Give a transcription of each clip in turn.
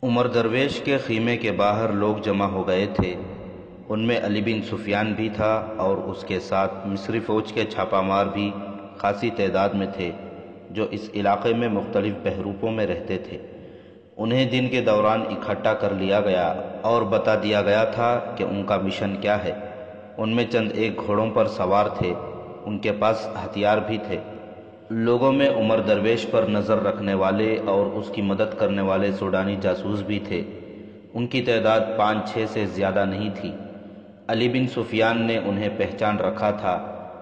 عمر درویش کے خیمے کے باہر لوگ جمع ہو گئے تھے۔ ان میں علی بن سفیان بھی تھا اور اس کے ساتھ مصری فوج کے چھاپہ مار بھی خاصی تعداد میں تھے جو اس علاقے میں مختلف بحروپوں میں رہتے تھے۔ انہیں دن کے دوران اکٹھا کر لیا گیا اور بتا دیا گیا تھا کہ ان کا مشن کیا ہے۔ ان میں چند ایک گھوڑوں پر سوار تھے، ان کے پاس ہتھیار بھی تھے۔ لوگوں میں عمر درویش پر نظر رکھنے والے اور اس کی مدد کرنے والے سوڈانی جاسوس بھی تھے۔ ان کی تعداد 5-6 سے زیادہ نہیں تھی۔ علی بن سفیان نے انہیں پہچان رکھا تھا،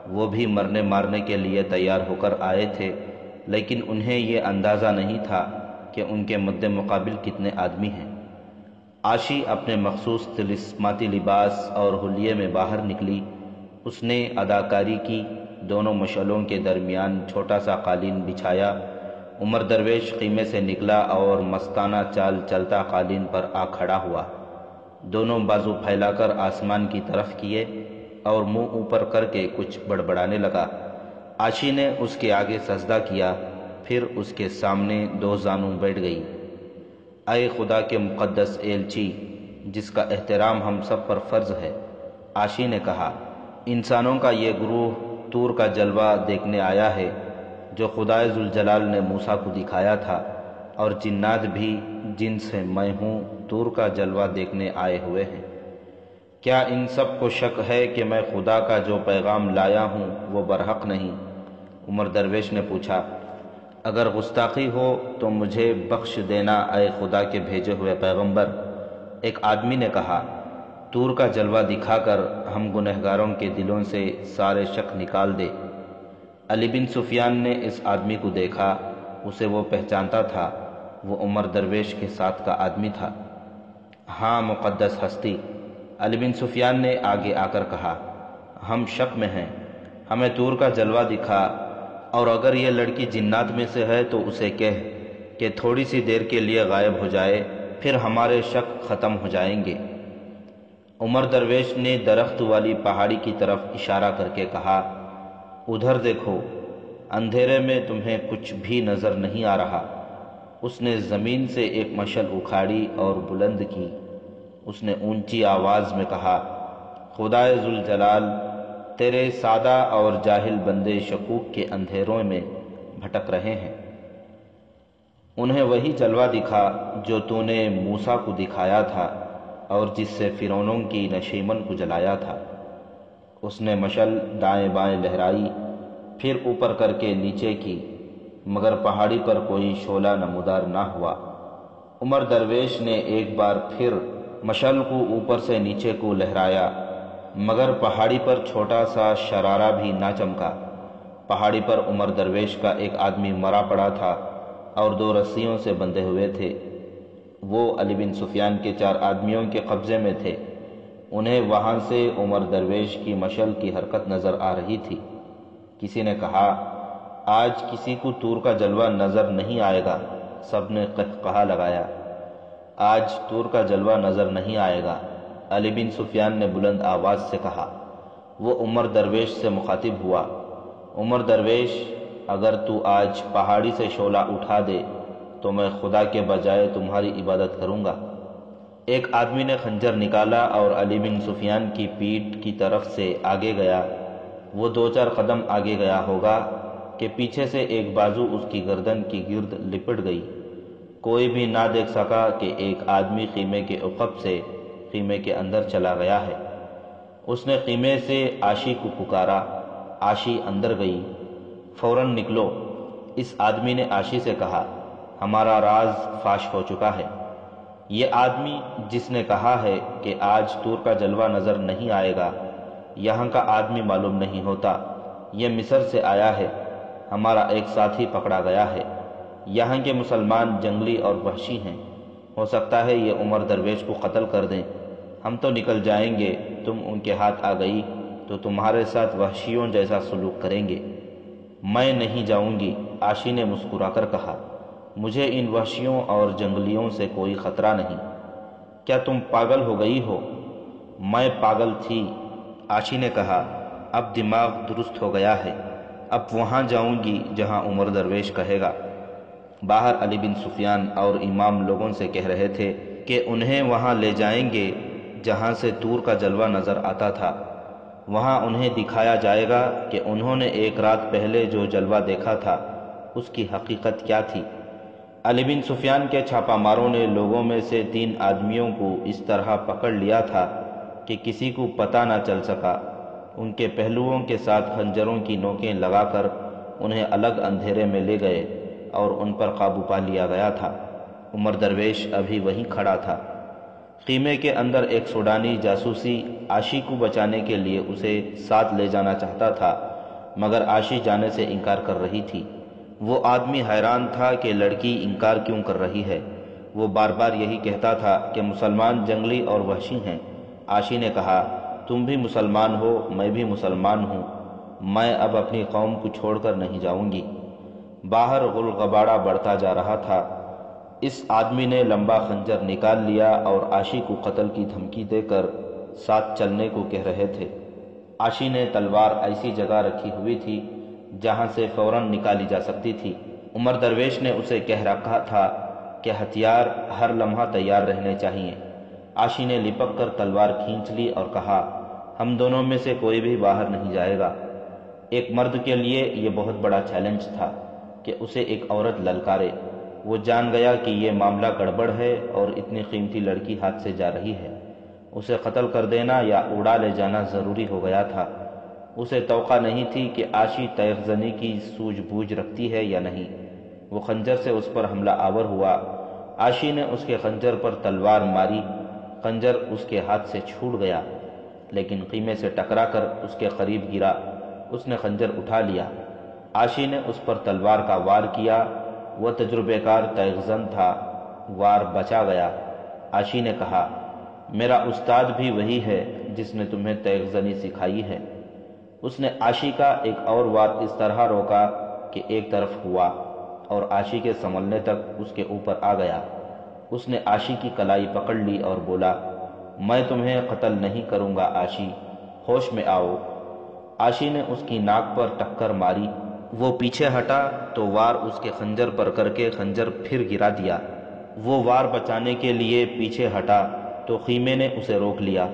وہ بھی مرنے مارنے کے لیے تیار ہو کر آئے تھے، لیکن انہیں یہ اندازہ نہیں تھا کہ ان کے مد مقابل کتنے آدمی ہیں۔ عاشی اپنے مخصوص طلسماتی لباس اور حلیے میں باہر نکلی۔ اس نے اداکاری کی، دونوں مشعلوں کے درمیان چھوٹا سا قالین بچھایا۔ عمر درویش خیمے سے نکلا اور مستانہ چال چلتا قالین پر آ کھڑا ہوا، دونوں بازو پھیلا کر آسمان کی طرف کیے اور منہ اوپر کر کے کچھ بڑبڑانے لگا۔ عاشی نے اس کے آگے سجدہ کیا، پھر اس کے سامنے 2 زانوں بیٹھ گئی۔ اے خدا کے مقدس ایلچی، جس کا احترام ہم سب پر فرض ہے، عاشی نے کہا، انسانوں کا یہ گروہ طور کا جلوہ دیکھنے آیا ہے جو خدائے ذوالجلال نے موسیٰ کو دکھایا تھا، اور جنات بھی جن سے میں ہوں طور کا جلوہ دیکھنے آئے ہوئے ہیں۔ کیا ان سب کو شک ہے کہ میں خدا کا جو پیغام لایا ہوں وہ برحق نہیں؟ عمر درویش نے پوچھا۔ اگر گستاخی ہو تو مجھے بخش دینا اے خدا کے بھیجے ہوئے پیغمبر، ایک آدمی نے کہا۔ طور کا جلوہ دکھا کر ہم گنہگاروں کے دلوں سے سارے شک نکال دے۔ علی بن سفیان نے اس آدمی کو دیکھا، اسے وہ پہچانتا تھا، وہ عمر درویش کے ساتھ کا آدمی تھا۔ ہاں مقدس ہستی، علی بن سفیان نے آگے آ کر کہا، ہم شک میں ہیں، ہمیں طور کا جلوہ دکھا، اور اگر یہ لڑکی جنات میں سے ہے تو اسے کہہ کہ تھوڑی سی دیر کے لیے غائب ہو جائے، پھر ہمارے شک ختم ہو جائیں گے۔ عمر درویش نے درخت والی پہاڑی کی طرف اشارہ کر کے کہا، ادھر دیکھو، اندھیرے میں تمہیں کچھ بھی نظر نہیں آ رہا؟ اس نے زمین سے ایک مشعل اکھاڑی اور بلند کی۔ اس نے اونچی آواز میں کہا، خدائے ذوالجلال، تیرے سادہ اور جاہل بندے شکوک کے اندھیروں میں بھٹک رہے ہیں۔ انہیں وہی جلوہ دکھا جو تو نے موسیٰ کو دکھایا تھا اور جس سے فرعونوں کی نشیمن کو جلایا تھا۔ اس نے مشعل دائیں بائیں لہرائی، پھر اوپر کر کے نیچے کی، مگر پہاڑی پر کوئی شعلہ نمودار نہ ہوا۔ عمر درویش نے ایک بار پھر مشعل کو اوپر سے نیچے کو لہرایا، مگر پہاڑی پر چھوٹا سا شرارہ بھی نہ چمکا۔ پہاڑی پر عمر درویش کا ایک آدمی مرا پڑا تھا اور 2 رسیوں سے بندھے ہوئے تھے۔ وہ علی بن سفیان کے 4 آدمیوں کے قبضے میں تھے۔ انہیں وہاں سے عمر درویش کی مشعل کی حرکت نظر آ رہی تھی۔ کسی نے کہا، آج کسی کو طور کا جلوہ نظر نہیں آئے گا۔ سب نے قہقہا لگایا، آج طور کا جلوہ نظر نہیں آئے گا۔ علی بن سفیان نے بلند آواز سے کہا۔ وہ عمر درویش سے مخاطب ہوا، عمر درویش، اگر تو آج پہاڑی سے شعلہ اٹھا دے تو میں خدا کے بجائے تمہاری عبادت کروں گا۔ ایک آدمی نے خنجر نکالا اور علی بن سفیان کی پیٹھ کی طرف سے آگے گیا۔ وہ 2-4 قدم آگے گیا ہوگا کہ پیچھے سے ایک بازو اس کی گردن کی گرد لپٹ گئی۔ کوئی بھی نہ دیکھ سکا کہ ایک آدمی خیمے کے عقب سے خیمے کے اندر چلا گیا ہے۔ اس نے خیمے سے عاشی کو پکارا، عاشی اندر گئی۔ فوراً نکلو، اس آدمی نے عاشی سے کہا، ہمارا راز فاش ہو چکا ہے۔ یہ آدمی جس نے کہا ہے کہ آج طور کا جلوہ نظر نہیں آئے گا، یہاں کا آدمی معلوم نہیں ہوتا، یہ مصر سے آیا ہے، ہمارا ایک ساتھی پکڑا گیا ہے۔ یہاں کے مسلمان جنگلی اور وحشی ہیں، ہو سکتا ہے یہ عمر درویش کو قتل کر دیں۔ ہم تو نکل جائیں گے، تم ان کے ہاتھ آ گئی تو تمہارے ساتھ وحشیوں جیسا سلوک کریں گے۔ میں نہیں جاؤں گی، عاشی نے مسکرا کر کہا، مجھے ان وحشیوں اور جنگلیوں سے کوئی خطرہ نہیں۔ کیا تم پاگل ہو گئی ہو؟ میں پاگل تھی، عاشی نے کہا، اب دماغ درست ہو گیا ہے، اب وہاں جاؤں گی جہاں عمر درویش کہے گا۔ باہر علی بن سفیان اور امام لوگوں سے کہہ رہے تھے کہ انہیں وہاں لے جائیں گے جہاں سے طور کا جلوہ نظر آتا تھا۔ وہاں انہیں دکھایا جائے گا کہ انہوں نے ایک رات پہلے جو جلوہ دیکھا تھا اس کی حقیقت کیا تھی۔ علی بن سفیان کے چھاپا ماروں نے لوگوں میں سے 3 آدمیوں کو اس طرح پکڑ لیا تھا کہ کسی کو پتہ نہ چل سکا۔ ان کے پہلوؤں کے ساتھ خنجروں کی نوکیں لگا کر انہیں الگ اندھیرے میں لے گئے اور ان پر قابو پا لیا گیا تھا۔ عمر درویش ابھی وہیں کھڑا تھا۔ خیمے کے اندر ایک سوڈانی جاسوسی عاشی کو بچانے کے لیے اسے ساتھ لے جانا چاہتا تھا، مگر عاشی جانے سے انکار کر رہی تھی۔ وہ آدمی حیران تھا کہ لڑکی انکار کیوں کر رہی ہے۔ وہ بار بار یہی کہتا تھا کہ مسلمان جنگلی اور وحشی ہیں۔ عاشی نے کہا، تم بھی مسلمان ہو، میں بھی مسلمان ہوں، میں اب اپنی قوم کو چھوڑ کر نہیں جاؤں گی۔ باہر غل غبارہ بڑھتا جا رہا تھا۔ اس آدمی نے لمبا خنجر نکال لیا اور عاشی کو قتل کی دھمکی دے کر ساتھ چلنے کو کہہ رہے تھے۔ عاشی نے تلوار ایسی جگہ رکھی ہوئی تھی جہاں سے فوراً نکالی جا سکتی تھی۔ عمر درویش نے اسے کہہ رکھا تھا کہ ہتھیار ہر لمحہ تیار رہنے چاہیے۔ عاشی نے لپک کر تلوار کھینچ لی اور کہا، ہم دونوں میں سے کوئی بھی باہر نہیں جائے گا۔ ایک مرد کے لیے یہ بہت بڑا چیلنج تھا کہ اسے ایک عورت للکارے۔ وہ جان گیا کہ یہ معاملہ گڑبڑ ہے اور اتنی قیمتی لڑکی ہاتھ سے جا رہی ہے۔ اسے قتل کر دینا یا اڑا لے جانا ضروری ہو گیا تھا۔ اسے توقع نہیں تھی کہ عاشی تیغ زنی کی سوجھ بوجھ رکھتی ہے یا نہیں۔ وہ خنجر سے اس پر حملہ آور ہوا۔ عاشی نے اس کے خنجر پر تلوار ماری۔ خنجر اس کے ہاتھ سے چھوٹ گیا، لیکن خیمے سے ٹکرا کر اس کے قریب گرا۔ اس نے خنجر اٹھا لیا۔ عاشی نے اس پر تلوار کا وار کیا۔ وہ تجربے کار تیغ زن تھا، وار بچا گیا۔ عاشی نے کہا، میرا استاد بھی وہی ہے جس نے تمہیں تیغ زنی سکھائی ہے۔ اس نے عاشی کا ایک اور وار اس طرح روکا کہ ایک طرف ہوا اور عاشی کے سنبھلنے تک اس کے اوپر آ گیا۔ اس نے عاشی کی کلائی پکڑ لی اور بولا، میں تمہیں قتل نہیں کروں گا عاشی، ہوش میں آؤ۔ عاشی نے اس کی ناک پر ٹکر ماری۔ وہ پیچھے ہٹا تو وار اس کے خنجر پر کر کے خنجر پھر گرا دیا۔ وہ وار بچانے کے لیے پیچھے ہٹا تو خیمے نے اسے روک لیا۔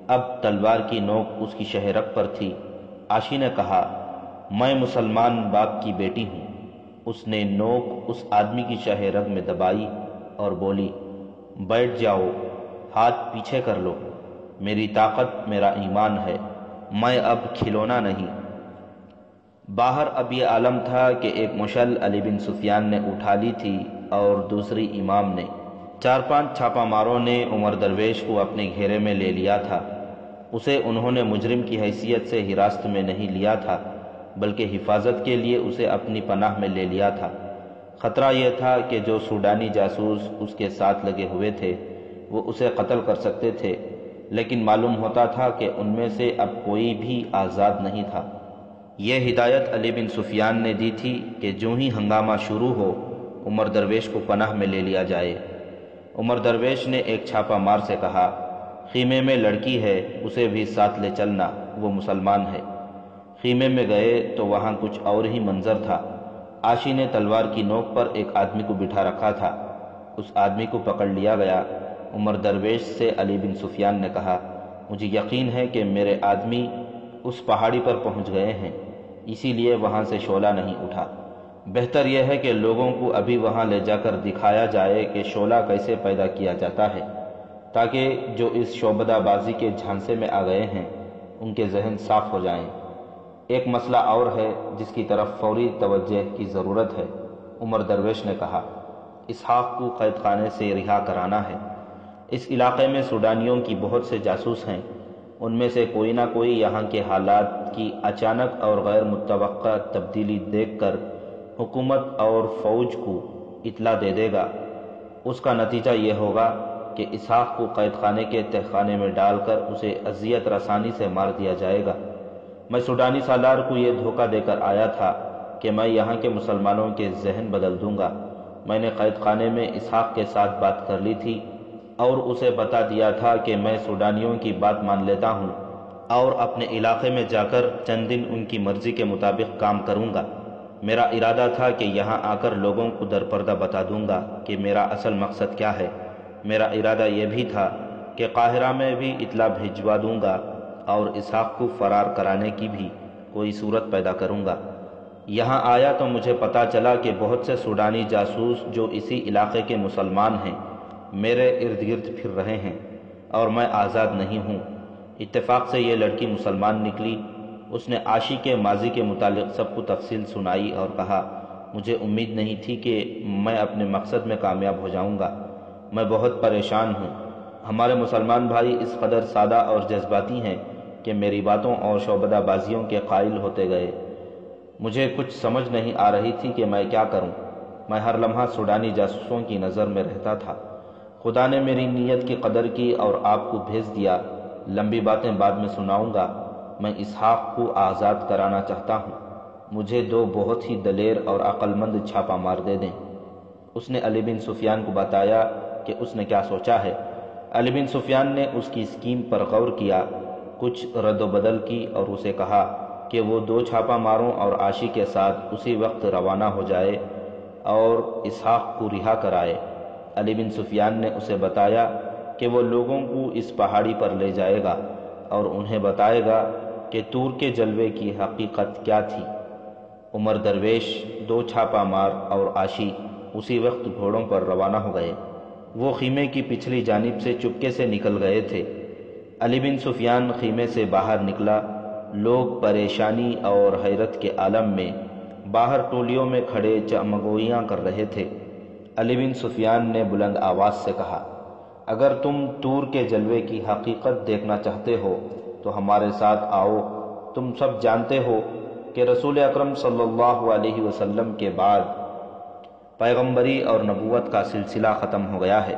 اب تلوار کی نوک اس کی شہرک پر تھی۔ عاشی نے کہا، میں مسلمان باپ کی بیٹی ہوں۔ اس نے نوک اس آدمی کی شہرگ میں دبائی اور بولی، بیٹھ جاؤ، ہاتھ پیچھے کر لو، میری طاقت میرا ایمان ہے، میں اب کھلونا نہیں۔ باہر اب یہ عالم تھا کہ ایک مشعل علی بن سفیان نے اٹھا لی تھی اور دوسری امام نے۔ 4-5 چھاپا ماروں نے عمر درویش کو اپنے گھیرے میں لے لیا تھا۔ اسے انہوں نے مجرم کی حیثیت سے حراست میں نہیں لیا تھا، بلکہ حفاظت کے لیے اسے اپنی پناہ میں لے لیا تھا۔ خطرہ یہ تھا کہ جو سوڈانی جاسوس اس کے ساتھ لگے ہوئے تھے وہ اسے قتل کر سکتے تھے، لیکن معلوم ہوتا تھا کہ ان میں سے اب کوئی بھی آزاد نہیں تھا۔ یہ ہدایت علی بن سفیان نے دی تھی کہ جو ہی ہنگامہ شروع ہو عمر درویش کو پناہ میں لے لیا جائے۔ عمر درویش نے ایک چھاپا مار سے کہا، خیمے میں لڑکی ہے، اسے بھی ساتھ لے چلنا، وہ مسلمان ہے۔ خیمے میں گئے تو وہاں کچھ اور ہی منظر تھا۔ عاشی نے تلوار کی نوک پر ایک آدمی کو بٹھا رکھا تھا۔ اس آدمی کو پکڑ لیا گیا۔ عمر درویش سے علی بن سفیان نے کہا، مجھے یقین ہے کہ میرے آدمی اس پہاڑی پر پہنچ گئے ہیں، اسی لیے وہاں سے شعلہ نہیں اٹھا۔ بہتر یہ ہے کہ لوگوں کو ابھی وہاں لے جا کر دکھایا جائے کہ شعلہ کیسے پیدا کیا جاتا ہے، تاکہ جو اس شعبدہ بازی کے جھانسے میں آ گئے ہیں ان کے ذہن صاف ہو جائیں۔ ایک مسئلہ اور ہے جس کی طرف فوری توجہ کی ضرورت ہے، عمر درویش نے کہا، اسحاق کو قید خانے سے رہا کرانا ہے۔ اس علاقے میں سوڈانیوں کی بہت سے جاسوس ہیں، ان میں سے کوئی نہ کوئی یہاں کے حالات کی اچانک اور غیر متوقع تبدیلی دیکھ کر حکومت اور فوج کو اطلاع دے دے گا۔ اس کا نتیجہ یہ ہوگا کہ اسحاق کو قید خانے کے تہخانے میں ڈال کر اسے اذیت رسانی سے مار دیا جائے گا۔ میں سوڈانی سالار کو یہ دھوکہ دے کر آیا تھا کہ میں یہاں کے مسلمانوں کے ذہن بدل دوں گا۔ میں نے قید خانے میں اسحاق کے ساتھ بات کر لی تھی اور اسے بتا دیا تھا کہ میں سوڈانیوں کی بات مان لیتا ہوں اور اپنے علاقے میں جا کر چند دن ان کی مرضی کے مطابق کام کروں گا۔ میرا ارادہ تھا کہ یہاں آ کر لوگوں کو درپردہ بتا دوں گا کہ میرا اصل مقصد کیا ہے۔ میرا ارادہ یہ بھی تھا کہ قاہرہ میں بھی اطلاع بھجوا دوں گا اور اسحاق کو فرار کرانے کی بھی کوئی صورت پیدا کروں گا۔ یہاں آیا تو مجھے پتہ چلا کہ بہت سے سوڈانی جاسوس جو اسی علاقے کے مسلمان ہیں میرے ارد گرد پھر رہے ہیں اور میں آزاد نہیں ہوں۔ اتفاق سے یہ لڑکی مسلمان نکلی۔ اس نے عاشی کے ماضی کے متعلق سب کو تفصیل سنائی اور کہا، مجھے امید نہیں تھی کہ میں اپنے مقصد میں کامیاب ہو جاؤں گا۔ میں بہت پریشان ہوں۔ ہمارے مسلمان بھائی اس قدر سادہ اور جذباتی ہیں کہ میری باتوں اور شعبدہ بازیوں کے قائل ہوتے گئے۔ مجھے کچھ سمجھ نہیں آ رہی تھی کہ میں کیا کروں۔ میں ہر لمحہ سوڈانی جاسوسوں کی نظر میں رہتا تھا۔ خدا نے میری نیت کی قدر کی اور آپ کو بھیج دیا۔ لمبی باتیں بعد میں سناؤں گا۔ میں اسحاق کو آزاد کرانا چاہتا ہوں۔ مجھے دو بہت ہی دلیر اور عقل مند چھاپا مار دے دیں۔ اس نے علی بن سفیان کو بتایا کہ اس نے کیا سوچا ہے۔ علی بن سفیان نے اس کی اسکیم پر غور کیا، کچھ رد و بدل کی اور اسے کہا کہ وہ دو چھاپا ماروں اور عاشی کے ساتھ اسی وقت روانہ ہو جائے اور اسحاق کو رہا کرائے۔ علی بن سفیان نے اسے بتایا کہ وہ لوگوں کو اس پہاڑی پر لے جائے گا اور انہیں بتائے گا کہ طور کے جلوے کی حقیقت کیا تھی۔ عمر درویش، دو چھاپا مار اور عاشی اسی وقت گھوڑوں پر روانہ ہو گئے۔ وہ خیمے کی پچھلی جانب سے چپکے سے نکل گئے تھے۔ علی بن سفیان خیمے سے باہر نکلا۔ لوگ پریشانی اور حیرت کے عالم میں باہر ٹولیوں میں کھڑے چمگوئیاں کر رہے تھے۔ علی بن سفیان نے بلند آواز سے کہا، اگر تم طور کے جلوے کی حقیقت دیکھنا چاہتے ہو تو ہمارے ساتھ آؤ۔ تم سب جانتے ہو کہ رسول اکرم صلی اللہ علیہ وسلم کے بعد پیغمبری اور نبوت کا سلسلہ ختم ہو گیا ہے۔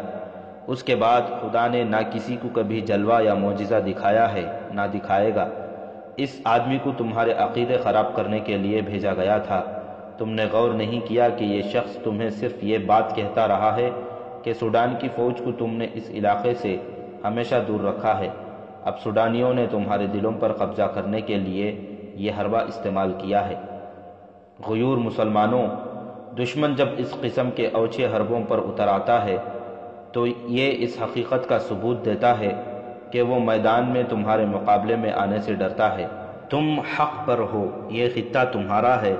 اس کے بعد خدا نے نہ کسی کو کبھی جلوہ یا معجزہ دکھایا ہے نہ دکھائے گا۔ اس آدمی کو تمہارے عقیدے خراب کرنے کے لیے بھیجا گیا تھا۔ تم نے غور نہیں کیا کہ یہ شخص تمہیں صرف یہ بات کہتا رہا ہے کہ سوڈان کی فوج کو تم نے اس علاقے سے ہمیشہ دور رکھا ہے۔ اب سوڈانیوں نے تمہارے دلوں پر قبضہ کرنے کے لیے یہ حربہ استعمال کیا ہے۔ غیور مسلمانوں، دشمن جب اس قسم کے اوچھے حربوں پر اتر آتا ہے تو یہ اس حقیقت کا ثبوت دیتا ہے کہ وہ میدان میں تمہارے مقابلے میں آنے سے ڈرتا ہے۔ تم حق پر ہو، یہ خطہ تمہارا ہے،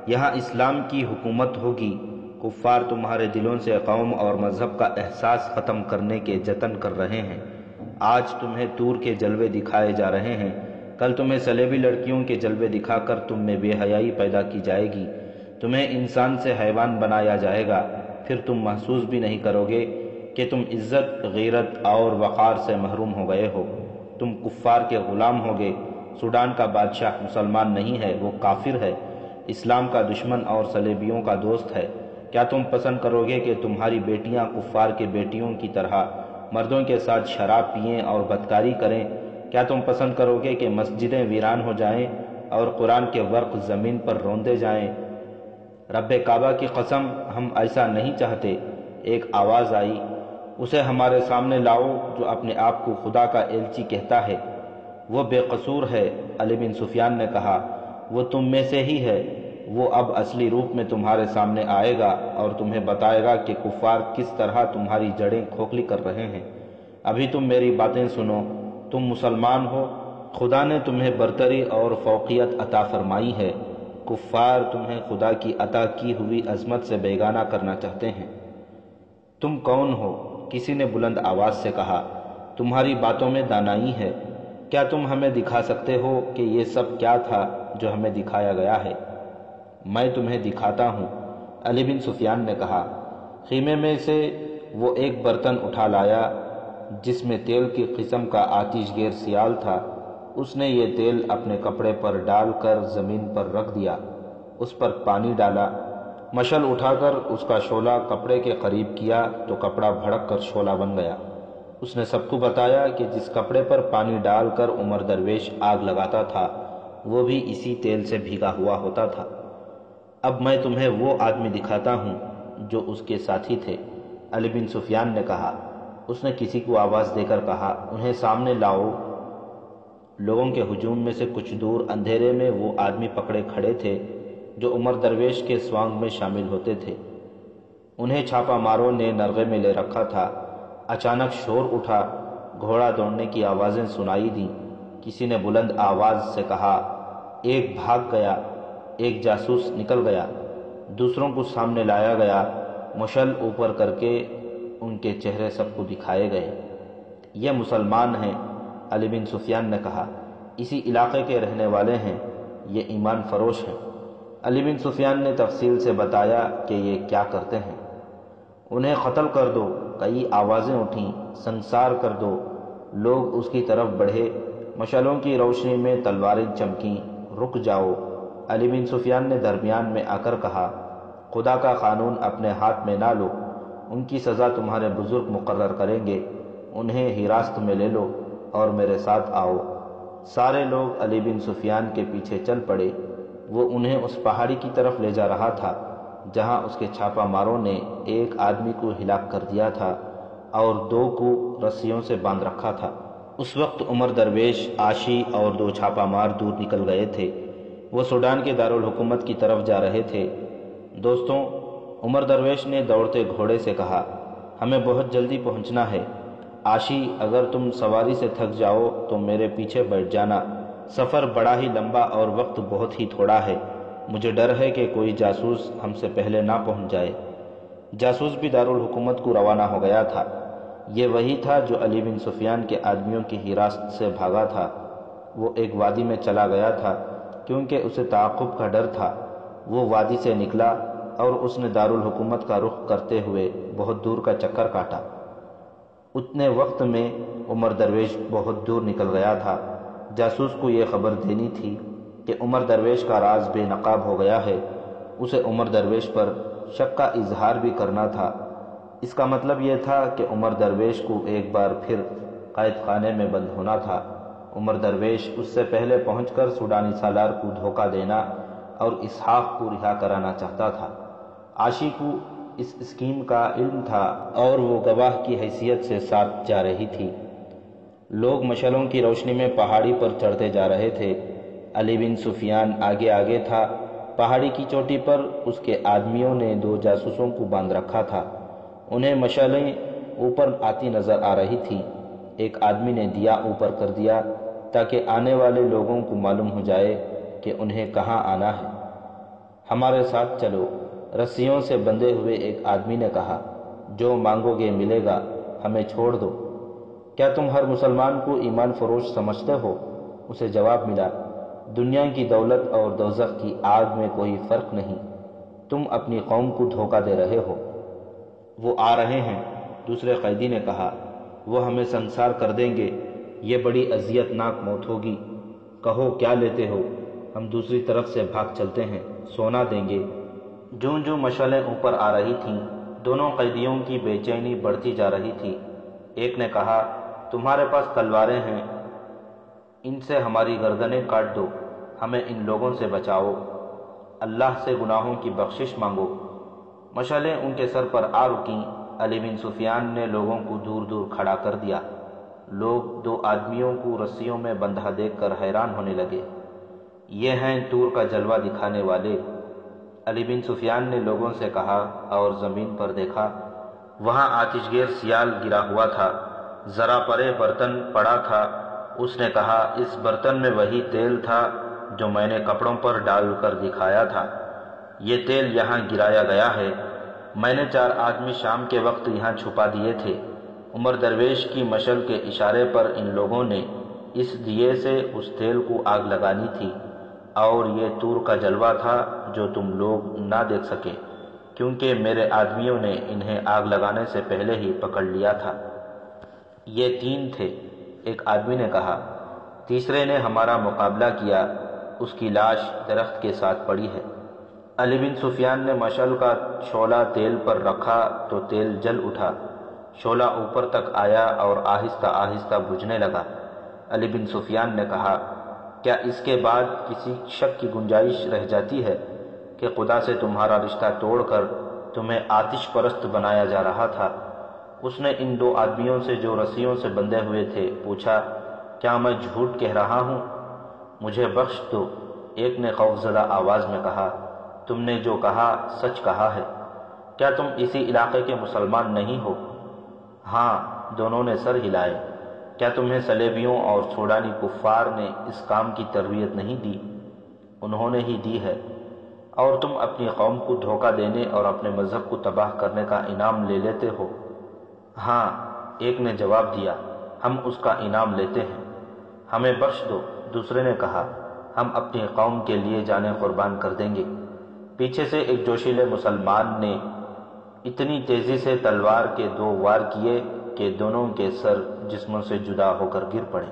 یہاں اسلام کی حکومت ہوگی۔ کفار تمہارے دلوں سے قوم اور مذہب کا احساس ختم کرنے کے جتن کر رہے ہیں۔ آج تمہیں طور کے جلوے دکھائے جا رہے ہیں، کل تمہیں صلیبی لڑکیوں کے جلوے دکھا کر تم میں بے حیائی پیدا کی جائے گی، تمہیں انسان سے حیوان بنایا جائے گا، پھر تم محسوس بھی نہیں کرو گے کہ تم عزت، غیرت اور وقار سے محروم ہو گئے ہو۔ تم کفار کے غلام ہوگے۔ سوڈان کا بادشاہ مسلمان نہیں ہے، وہ کافر ہے، اسلام کا دشمن اور صلیبیوں کا دوست ہے۔ کیا تم پسند کرو گے کہ تمہاری بیٹیاں کفار کے بیٹیوں کی طرح مردوں کے ساتھ شراب پئیں اور بدکاری کریں؟ کیا تم پسند کرو گے کہ مسجدیں ویران ہو جائیں اور قرآن کے ورق زمین پر روندے جائیں؟ رب کعبہ کی قسم، ہم ایسا نہیں چاہتے۔ ایک آواز آئی، اسے ہمارے سامنے لاؤ جو اپنے آپ کو خدا کا ایلچی کہتا ہے۔ وہ بے قصور ہے، علی بن سفیان نے کہا، وہ تم میں سے ہی ہے۔ وہ اب اصلی روپ میں تمہارے سامنے آئے گا اور تمہیں بتائے گا کہ کفار کس طرح تمہاری جڑیں کھوکھلی کر رہے ہیں۔ ابھی تم میری باتیں سنو۔ تم مسلمان ہو، خدا نے تمہیں برتری اور فوقیت عطا فرمائی ہے۔ کفار تمہیں خدا کی عطا کی ہوئی عظمت سے بیگانہ کرنا چاہتے ہیں۔ تم کون ہو؟ کسی نے بلند آواز سے کہا، تمہاری باتوں میں دانائی ہے۔ کیا تم ہمیں دکھا سکتے ہو کہ یہ سب کیا تھا جو ہمیں دکھایا گیا ہے؟ میں تمہیں دکھاتا ہوں، علی بن سفیان نے کہا۔ خیمے میں سے وہ ایک برتن اٹھا لایا جس میں تیل کی قسم کا آتش گیر سیال تھا۔ اس نے یہ تیل اپنے کپڑے پر ڈال کر زمین پر رکھ دیا، اس پر پانی ڈالا، مشعل اٹھا کر اس کا شعلہ کپڑے کے قریب کیا تو کپڑا بھڑک کر شعلہ بن گیا۔ اس نے سب کو بتایا کہ جس کپڑے پر پانی ڈال کر عمر درویش آگ لگاتا تھا وہ بھی اسی تیل سے بھیگا ہوا ہوتا تھا۔ اب میں تمہیں وہ آدمی دکھاتا ہوں جو اس کے ساتھی تھے، علی بن سفیان نے کہا۔ اس نے کسی کو آواز دے کر کہا، انہیں سامنے لاؤ۔ لوگوں کے ہجوم میں سے کچھ دور اندھیرے میں وہ آدمی پکڑے کھڑے تھے جو عمر درویش کے سوانگ میں شامل ہوتے تھے۔ انہیں چھاپا ماروں نے نرغے میں لے رکھا تھا۔ اچانک شور اٹھا، گھوڑا دوڑنے کی آوازیں سنائی دیں۔ کسی نے بلند آواز سے کہا، ایک بھاگ گیا، ایک جاسوس نکل گیا۔ دوسروں کو سامنے لایا گیا، مشعل اوپر کر کے ان کے چہرے سب کو دکھائے گئے۔ یہ مسلمان ہیں، علی بن سفیان نے کہا، اسی علاقے کے رہنے والے ہیں، یہ ایمان فروش ہیں۔ علی بن سفیان نے تفصیل سے بتایا کہ یہ کیا کرتے ہیں۔ انہیں قتل کر دو، کئی آوازیں اٹھیں، سنسار کر دو۔ لوگ اس کی طرف بڑھے، مشعلوں کی روشنی میں تلواریں چمکیں۔ رک جاؤ، علی بن سفیان نے درمیان میں آ کر کہا، خدا کا قانون اپنے ہاتھ میں نہ لو، ان کی سزا تمہارے بزرگ مقرر کریں گے، انہیں حراست میں لے لو اور میرے ساتھ آؤ۔ سارے لوگ علی بن سفیان کے پیچھے چل پڑے۔ وہ انہیں اس پہاڑی کی طرف لے جا رہا تھا جہاں اس کے چھاپا ماروں نے ایک آدمی کو ہلاک کر دیا تھا اور 2 کو رسیوں سے باندھ رکھا تھا۔ اس وقت عمر درویش، عاشی اور 2 چھاپا مار دور نکل گئے تھے۔ وہ سوڈان کے دارالحکومت کی طرف جا رہے تھے۔ دوستوں، عمر درویش نے دوڑتے گھوڑے سے کہا، ہمیں بہت جلدی پہنچنا ہے۔ عاشی، اگر تم سواری سے تھک جاؤ تو میرے پیچھے بیٹھ جانا، سفر بڑا ہی لمبا اور وقت بہت ہی تھوڑا ہے، مجھے ڈر ہے کہ کوئی جاسوس ہم سے پہلے نہ پہنچ جائے۔ جاسوس بھی دارالحکومت کو روانہ ہو گیا تھا۔ یہ وہی تھا جو علی بن سفیان کے آدمیوں کی حراست سے بھاگا تھا۔ وہ ایک وادی میں چلا گیا تھا کیونکہ اسے تعاقب کا ڈر تھا۔ وہ وادی سے نکلا اور اس نے دارالحکومت کا رخ کرتے ہوئے بہت دور کا چکر کاٹا۔ اتنے وقت میں عمر درویش بہت دور نکل گیا تھا۔ جاسوس کو یہ خبر دینی تھی کہ عمر درویش کا راز بے نقاب ہو گیا ہے۔ اسے عمر درویش پر شک کا اظہار بھی کرنا تھا۔ اس کا مطلب یہ تھا کہ عمر درویش کو ایک بار پھر قید خانے میں بند ہونا تھا۔ عمر درویش اس سے پہلے پہنچ کر سوڈانی سالار کو دھوکہ دینا اور اسحاق کو رہا کرانا چاہتا تھا۔ عاشی کو اس اسکیم کا علم تھا اور وہ گواہ کی حیثیت سے ساتھ جا رہی تھی۔ لوگ مشعلوں کی روشنی میں پہاڑی پر چڑھتے جا رہے تھے۔ علی بن سفیان آگے آگے تھا۔ پہاڑی کی چوٹی پر اس کے آدمیوں نے 2 جاسوسوں کو باندھ رکھا تھا۔ انہیں مشعلیں اوپر آتی نظر آ رہی تھیں۔ ایک آدمی نے دیا اوپر کر دیا تاکہ آنے والے لوگوں کو معلوم ہو جائے کہ انہیں کہاں آنا ہے۔ ہمارے ساتھ چلو، رسیوں سے بندھے ہوئے ایک آدمی نے کہا، جو مانگو گے ملے گا، ہمیں چھوڑ دو۔ کیا تم ہر مسلمان کو ایمان فروش سمجھتے ہو؟ اسے جواب ملا، دنیا کی دولت اور دوزخ کی آگ میں کوئی فرق نہیں، تم اپنی قوم کو دھوکہ دے رہے ہو۔ وہ آ رہے ہیں، دوسرے قیدی نے کہا، وہ ہمیں سنسار کر دیں گے، یہ بڑی اذیت ناک موت ہوگی۔ کہو کیا لیتے ہو، ہم دوسری طرف سے بھاگ چلتے ہیں، سونا دیں گے۔ جوں جوں مشعلیں اوپر آ رہی تھیں، دونوں قیدیوں کی بے چینی بڑھتی جا رہی تھی۔ ایک نے کہا، تمہارے پاس تلواریں ہیں، ان سے ہماری گردنیں کاٹ دو، ہمیں ان لوگوں سے بچاؤ، اللہ سے گناہوں کی بخشش مانگو۔ مشعلیں ان کے سر پر آ رکیں۔ علی بن سفیان نے لوگوں کو دور دور کھڑا کر دیا۔ لوگ 2 آدمیوں کو رسیوں میں بندھا دیکھ کر حیران ہونے لگے۔ یہ ہیں طور کا جلوہ دکھانے والے، علی بن سفیان نے لوگوں سے کہا اور زمین پر دیکھا۔ وہاں آتش گیر سیال گرا ہوا تھا، ذرا پرے برتن پڑا تھا۔ اس نے کہا، اس برتن میں وہی تیل تھا جو میں نے کپڑوں پر ڈال کر دکھایا تھا۔ یہ تیل یہاں گرایا گیا ہے، میں نے 4 آدمی شام کے وقت یہاں چھپا دیے تھے۔ عمر درویش کی مشعل کے اشارے پر ان لوگوں نے اس دیے سے اس تیل کو آگ لگانی تھی، اور یہ طور کا جلوہ تھا جو تم لوگ نہ دیکھ سکے، کیونکہ میرے آدمیوں نے انہیں آگ لگانے سے پہلے ہی پکڑ لیا تھا۔ یہ 3 تھے، ایک آدمی نے کہا۔ تیسرے نے ہمارا مقابلہ کیا، اس کی لاش درخت کے ساتھ پڑی ہے۔ علی بن سفیان نے مشعل کا شعلہ تیل پر رکھا تو تیل جل اٹھا، شعلہ اوپر تک آیا اور آہستہ آہستہ بجھنے لگا۔ علی بن سفیان نے کہا، کیا اس کے بعد کسی شک کی گنجائش رہ جاتی ہے کہ خدا سے تمہارا رشتہ توڑ کر تمہیں آتش پرست بنایا جا رہا تھا؟ اس نے ان 2 آدمیوں سے جو رسیوں سے بندھے ہوئے تھے پوچھا، کیا میں جھوٹ کہہ رہا ہوں؟ مجھے بخش دو، ایک نے خوفزدہ آواز میں کہا۔ تم نے جو کہا سچ کہا ہے۔ کیا تم اسی علاقے کے مسلمان نہیں ہو؟ ہاں، دونوں نے سر ہلائے۔ کیا تمہیں صلیبیوں اور سوڈانی کفار نے اس کام کی تربیت نہیں دی؟ انہوں نے ہی دی ہے، اور تم اپنی قوم کو دھوکہ دینے اور اپنے مذہب کو تباہ کرنے کا انعام لے لیتے ہو۔ ہاں، ایک نے جواب دیا، ہم اس کا انعام لیتے ہیں۔ ہمیں بخش دو، دوسرے نے کہا، ہم اپنی قوم کے لیے جانیں قربان کر دیں گے۔ پیچھے سے ایک جوشیلے مسلمان نے اتنی تیزی سے تلوار کے 2 وار کیے کہ دونوں کے سر جسموں سے جدا ہو کر گر پڑے۔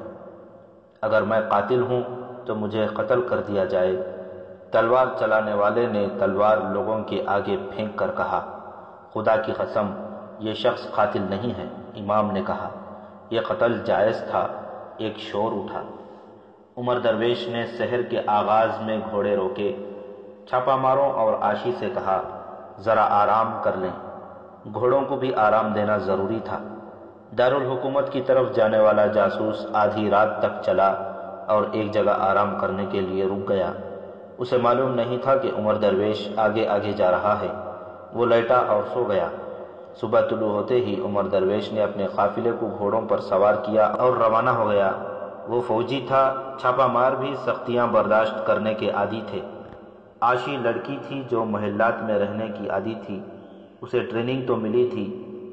اگر میں قاتل ہوں تو مجھے قتل کر دیا جائے۔ تلوار چلانے والے نے تلوار لوگوں کے آگے پھینک کر کہا، خدا کی قسم، یہ شخص قاتل نہیں ہے۔ امام نے کہا، یہ قتل جائز تھا۔ ایک شور اٹھا۔ عمر درویش نے سحر کے آغاز میں گھوڑے روکے، چھاپا ماروں اور عاشی سے کہا، ذرا آرام کر لیں۔ گھوڑوں کو بھی آرام دینا ضروری تھا۔ دارالحکومت کی طرف جانے والا جاسوس آدھی رات تک چلا اور ایک جگہ آرام کرنے کے لیے رک گیا۔ اسے معلوم نہیں تھا کہ عمر درویش آگے آگے جا رہا ہے۔ وہ لیٹا اور سو گیا۔ صبح طلوع ہوتے ہی عمر درویش نے اپنے قافلے کو گھوڑوں پر سوار کیا اور روانہ ہو گیا۔ وہ فوجی تھا، چھاپا مار بھی سختیاں برداشت کرنے کے عادی تھے۔ عاشی لڑکی تھی جو محلات میں رہنے کی عادی تھی۔ اسے ٹریننگ تو ملی تھی،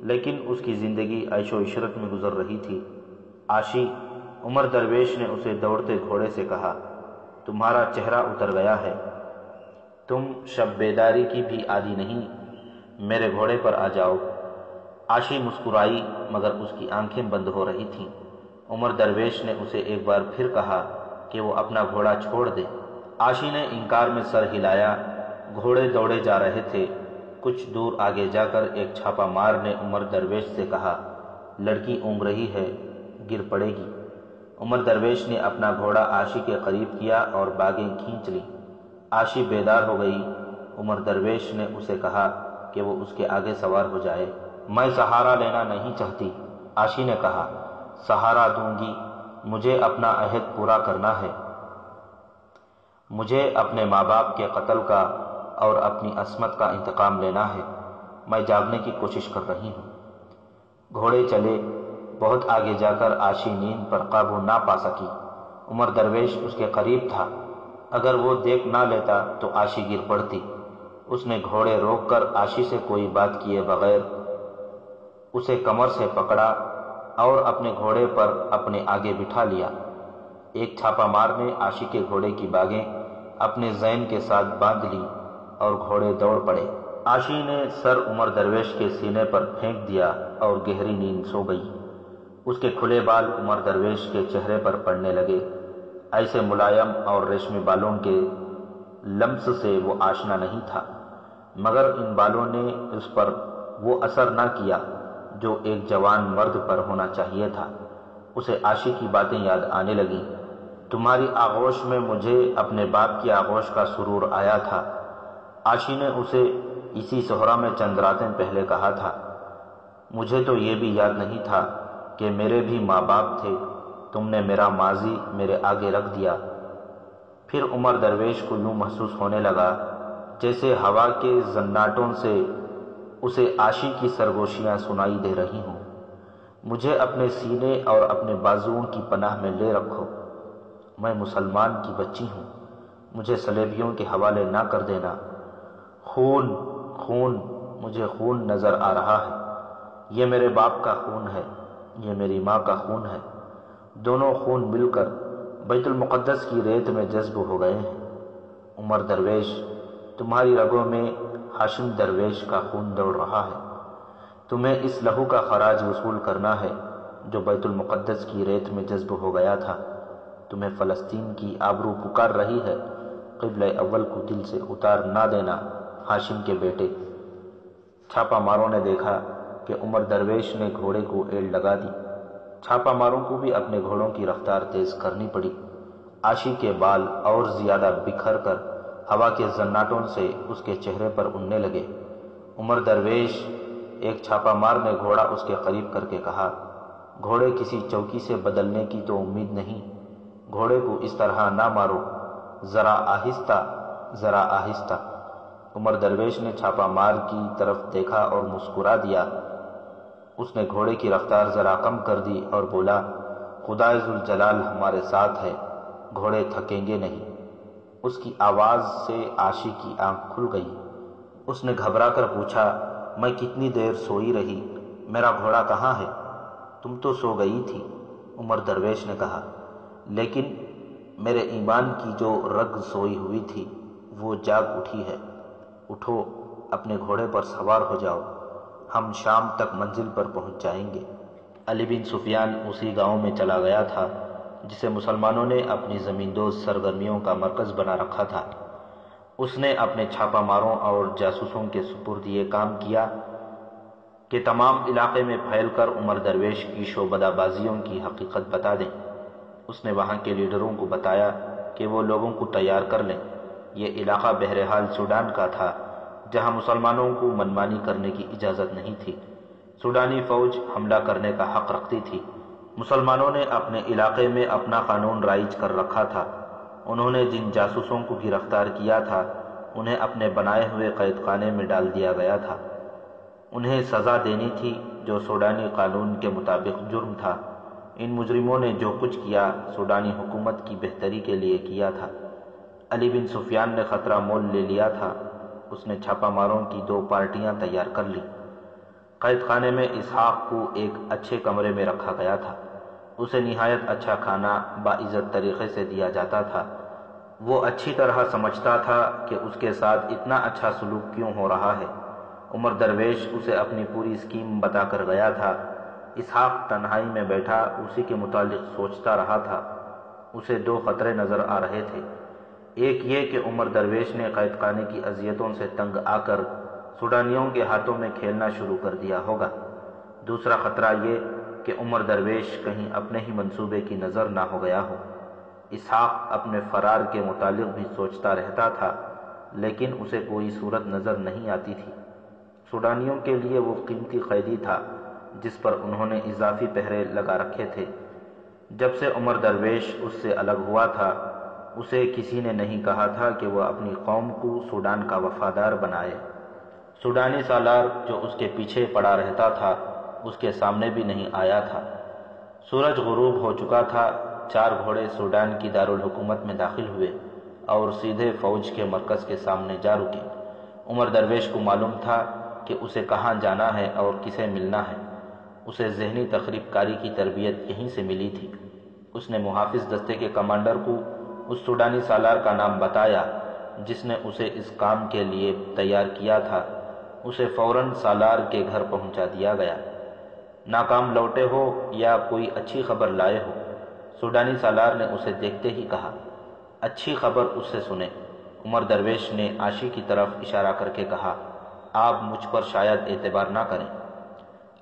لیکن اس کی زندگی عیش و عشرت میں گزر رہی تھی۔ عاشی، عمر درویش نے اسے دوڑتے گھوڑے سے کہا، تمہارا چہرہ اتر گیا ہے، تم شب بیداری کی بھی عادی نہیں، میرے گھوڑے پر آ جاؤ۔ عاشی مسکرائی، مگر اس کی آنکھیں بند ہو رہی تھیں۔ عمر درویش نے اسے ایک بار پھر کہا کہ وہ اپنا گھوڑا چھوڑ دے۔ عاشی نے انکار میں سر ہلایا۔ گھوڑے دوڑے جا رہے تھے۔ کچھ دور آگے جا کر ایک چھاپا مار نے عمر درویش سے کہا، لڑکی اونگ رہی ہے، گر پڑے گی۔ عمر درویش نے اپنا گھوڑا عاشی کے قریب کیا اور باگیں کھینچ لی۔ عاشی بیدار ہو گئی۔ عمر درویش نے اسے کہا کہ وہ اس کے آگے سوار ہو جائے۔ میں سہارا لینا نہیں چاہتی، عاشی نے کہا۔ سہارا دوں گی، مجھے اپنا عہد پورا کرنا ہے۔ مجھے اپنے ماں باپ کے قتل کا اور اپنی عصمت کا انتقام لینا ہے۔ میں جاگنے کی کوشش کر رہی ہوں۔ گھوڑے چلے۔ بہت آگے جا کر عاشی نیند پر قابو نہ پا سکی۔ عمر درویش اس کے قریب تھا۔ اگر وہ دیکھ نہ لیتا تو عاشی گر پڑتی۔ اس نے گھوڑے روک کر عاشی سے کوئی بات کیے بغیر اسے کمر سے پکڑا اور اپنے گھوڑے پر اپنے آگے بٹھا لیا۔ ایک چھاپا مار نے عاشی کے گھوڑے کی باگیں اپنے زین کے ساتھ باندھ لی اور گھوڑے دوڑ پڑے۔ عاشی نے سر عمر درویش کے سینے پر پھینک دیا اور گہری نیند سو گئی۔ اس کے کھلے بال عمر درویش کے چہرے پر پڑنے لگے۔ ایسے ملائم اور ریشمی بالوں کے لمس سے وہ آشنا نہیں تھا، مگر ان بالوں نے اس پر وہ اثر نہ کیا جو ایک جوان مرد پر ہونا چاہیے تھا۔ اسے عاشی کی باتیں یاد آنے لگیں۔ تمہاری آغوش میں مجھے اپنے باپ کی آغوش کا سرور آیا تھا، عاشی نے اسے اسی صحرا میں چند راتیں پہلے کہا تھا۔ مجھے تو یہ بھی یاد نہیں تھا کہ میرے بھی ماں باپ تھے، تم نے میرا ماضی میرے آگے رکھ دیا۔ پھر عمر درویش کو یوں محسوس ہونے لگا جیسے ہوا کے زناٹوں سے اسے عاشی کی سرگوشیاں سنائی دے رہی ہوں۔ مجھے اپنے سینے اور اپنے بازوؤں کی پناہ میں لے رکھو۔ میں مسلمان کی بچی ہوں، مجھے صلیبیوں کے حوالے نہ کر دینا۔ خون، خون، مجھے خون نظر آ رہا ہے۔ یہ میرے باپ کا خون ہے، یہ میری ماں کا خون ہے۔ دونوں خون مل کر بیت المقدس کی ریت میں جذب ہو گئے ہیں۔ عمر درویش، تمہاری رگوں میں ہاشم درویش کا خون دوڑ رہا ہے۔ تمہیں اس لہو کا خراج وصول کرنا ہے جو بیت المقدس کی ریت میں جذب ہو گیا تھا۔ تمہیں فلسطین کی آبرو پکار رہی ہے۔ قبلہ اول کو دل سے اتار نہ دینا، ہاشم کے بیٹے۔ چھاپا ماروں نے دیکھا کہ عمر درویش نے گھوڑے کو ایڑ لگا دی۔ چھاپا ماروں کو بھی اپنے گھوڑوں کی رفتار تیز کرنی پڑی۔ عاشی کے بال اور زیادہ بکھر کر ہوا کے زناٹوں سے اس کے چہرے پر اڑنے لگے۔ عمر درویش، ایک چھاپا مار نے گھوڑا اس کے قریب کر کے کہا، گھوڑے کسی چوکی سے بدلنے کی تو امید نہیں، گھوڑے کو اس طرح نہ مارو، ذرا آہستہ، ذرا آہستہ۔ عمر درویش نے چھاپا مار کی طرف دیکھا اور مسکرا دیا۔ اس نے گھوڑے کی رفتار ذرا کم کر دی اور بولا، خدائے ذوالجلال ہمارے ساتھ ہے، گھوڑے تھکیں گے نہیں۔ اس کی آواز سے عاشی کی آنکھ کھل گئی۔ اس نے گھبرا کر پوچھا، میں کتنی دیر سوئی رہی، میرا گھوڑا کہاں ہے؟ تم تو سو گئی تھی، عمر درویش نے کہا، لیکن میرے ایمان کی جو رگ سوئی ہوئی تھی وہ جاگ اٹھی ہے۔ اٹھو، اپنے گھوڑے پر سوار ہو جاؤ، ہم شام تک منزل پر پہنچ جائیں گے۔ علی بن سفیان اسی گاؤں میں چلا گیا تھا جسے مسلمانوں نے اپنی زمیندوز سرگرمیوں کا مرکز بنا رکھا تھا۔ اس نے اپنے چھاپا ماروں اور جاسوسوں کے سپرد یہ کام کیا کہ تمام علاقے میں پھیل کر عمر درویش کی شعبدہ بازیوں کی حقیقت بتا دیں۔ اس نے وہاں کے لیڈروں کو بتایا کہ وہ لوگوں کو تیار کر لیں۔ یہ علاقہ بہرحال سوڈان کا تھا، جہاں مسلمانوں کو منمانی کرنے کی اجازت نہیں تھی۔ سوڈانی فوج حملہ کرنے کا حق رکھتی تھی۔ مسلمانوں نے اپنے علاقے میں اپنا قانون رائج کر رکھا تھا۔ انہوں نے جن جاسوسوں کو گرفتار کیا تھا انہیں اپنے بنائے ہوئے قید خانے میں ڈال دیا گیا تھا۔ انہیں سزا دینی تھی جو سوڈانی قانون کے مطابق جرم تھا۔ ان مجرموں نے جو کچھ کیا سوڈانی حکومت کی بہتری کے لیے کیا تھا۔ علی بن سفیان نے خطرہ مول لے لیا تھا۔ اس نے چھاپا ماروں کی 2 پارٹیاں تیار کر لی۔ قید خانے میں اسحاق کو ایک اچھے کمرے میں رکھا گیا تھا۔ اسے نہایت اچھا کھانا باعزت طریقے سے دیا جاتا تھا۔ وہ اچھی طرح سمجھتا تھا کہ اس کے ساتھ اتنا اچھا سلوک کیوں ہو رہا ہے۔ عمر درویش اسے اپنی پوری اسکیم بتا کر گیا تھا۔ اسحاق تنہائی میں بیٹھا اسی کے متعلق سوچتا رہا تھا۔ اسے 2 خطرے نظر آ رہے تھے۔ ایک یہ کہ عمر درویش نے قید خانے کی اذیتوں سے تنگ آ کر سوڈانیوں کے ہاتھوں میں کھیلنا شروع کر دیا ہوگا۔ دوسرا خطرہ یہ کہ عمر درویش کہیں اپنے ہی منصوبے کی نظر نہ ہو گیا ہو۔ اسحاق اپنے فرار کے متعلق بھی سوچتا رہتا تھا، لیکن اسے کوئی صورت نظر نہیں آتی تھی۔ سوڈانیوں کے لیے وہ قیمتی قیدی تھا جس پر انہوں نے اضافی پہرے لگا رکھے تھے۔ جب سے عمر درویش اس سے الگ ہوا تھا اسے کسی نے نہیں کہا تھا کہ وہ اپنی قوم کو سوڈان کا وفادار بنائے۔ سوڈانی سالار جو اس کے پیچھے پڑا رہتا تھا اس کے سامنے بھی نہیں آیا تھا۔ سورج غروب ہو چکا تھا۔ 4 گھوڑے سوڈان کی دارالحکومت میں داخل ہوئے اور سیدھے فوج کے مرکز کے سامنے جا رکے۔ عمر درویش کو معلوم تھا کہ اسے کہاں جانا ہے اور کسے ملنا ہے۔ اسے ذہنی تخریب کاری کی تربیت یہیں سے ملی تھی۔ اس نے محافظ دستے کے کمانڈر کو اس سوڈانی سالار کا نام بتایا جس نے اسے اس کام کے لیے تیار کیا تھا۔ اسے فوراً سالار کے گھر پہنچا دیا گیا۔ ناکام لوٹے ہو یا کوئی اچھی خبر لائے ہو؟ سوڈانی سالار نے اسے دیکھتے ہی کہا۔ اچھی خبر اس سے سنیں۔ عمر درویش نے عاشی کی طرف اشارہ کر کے کہا، آپ مجھ پر شاید اعتبار نہ کریں۔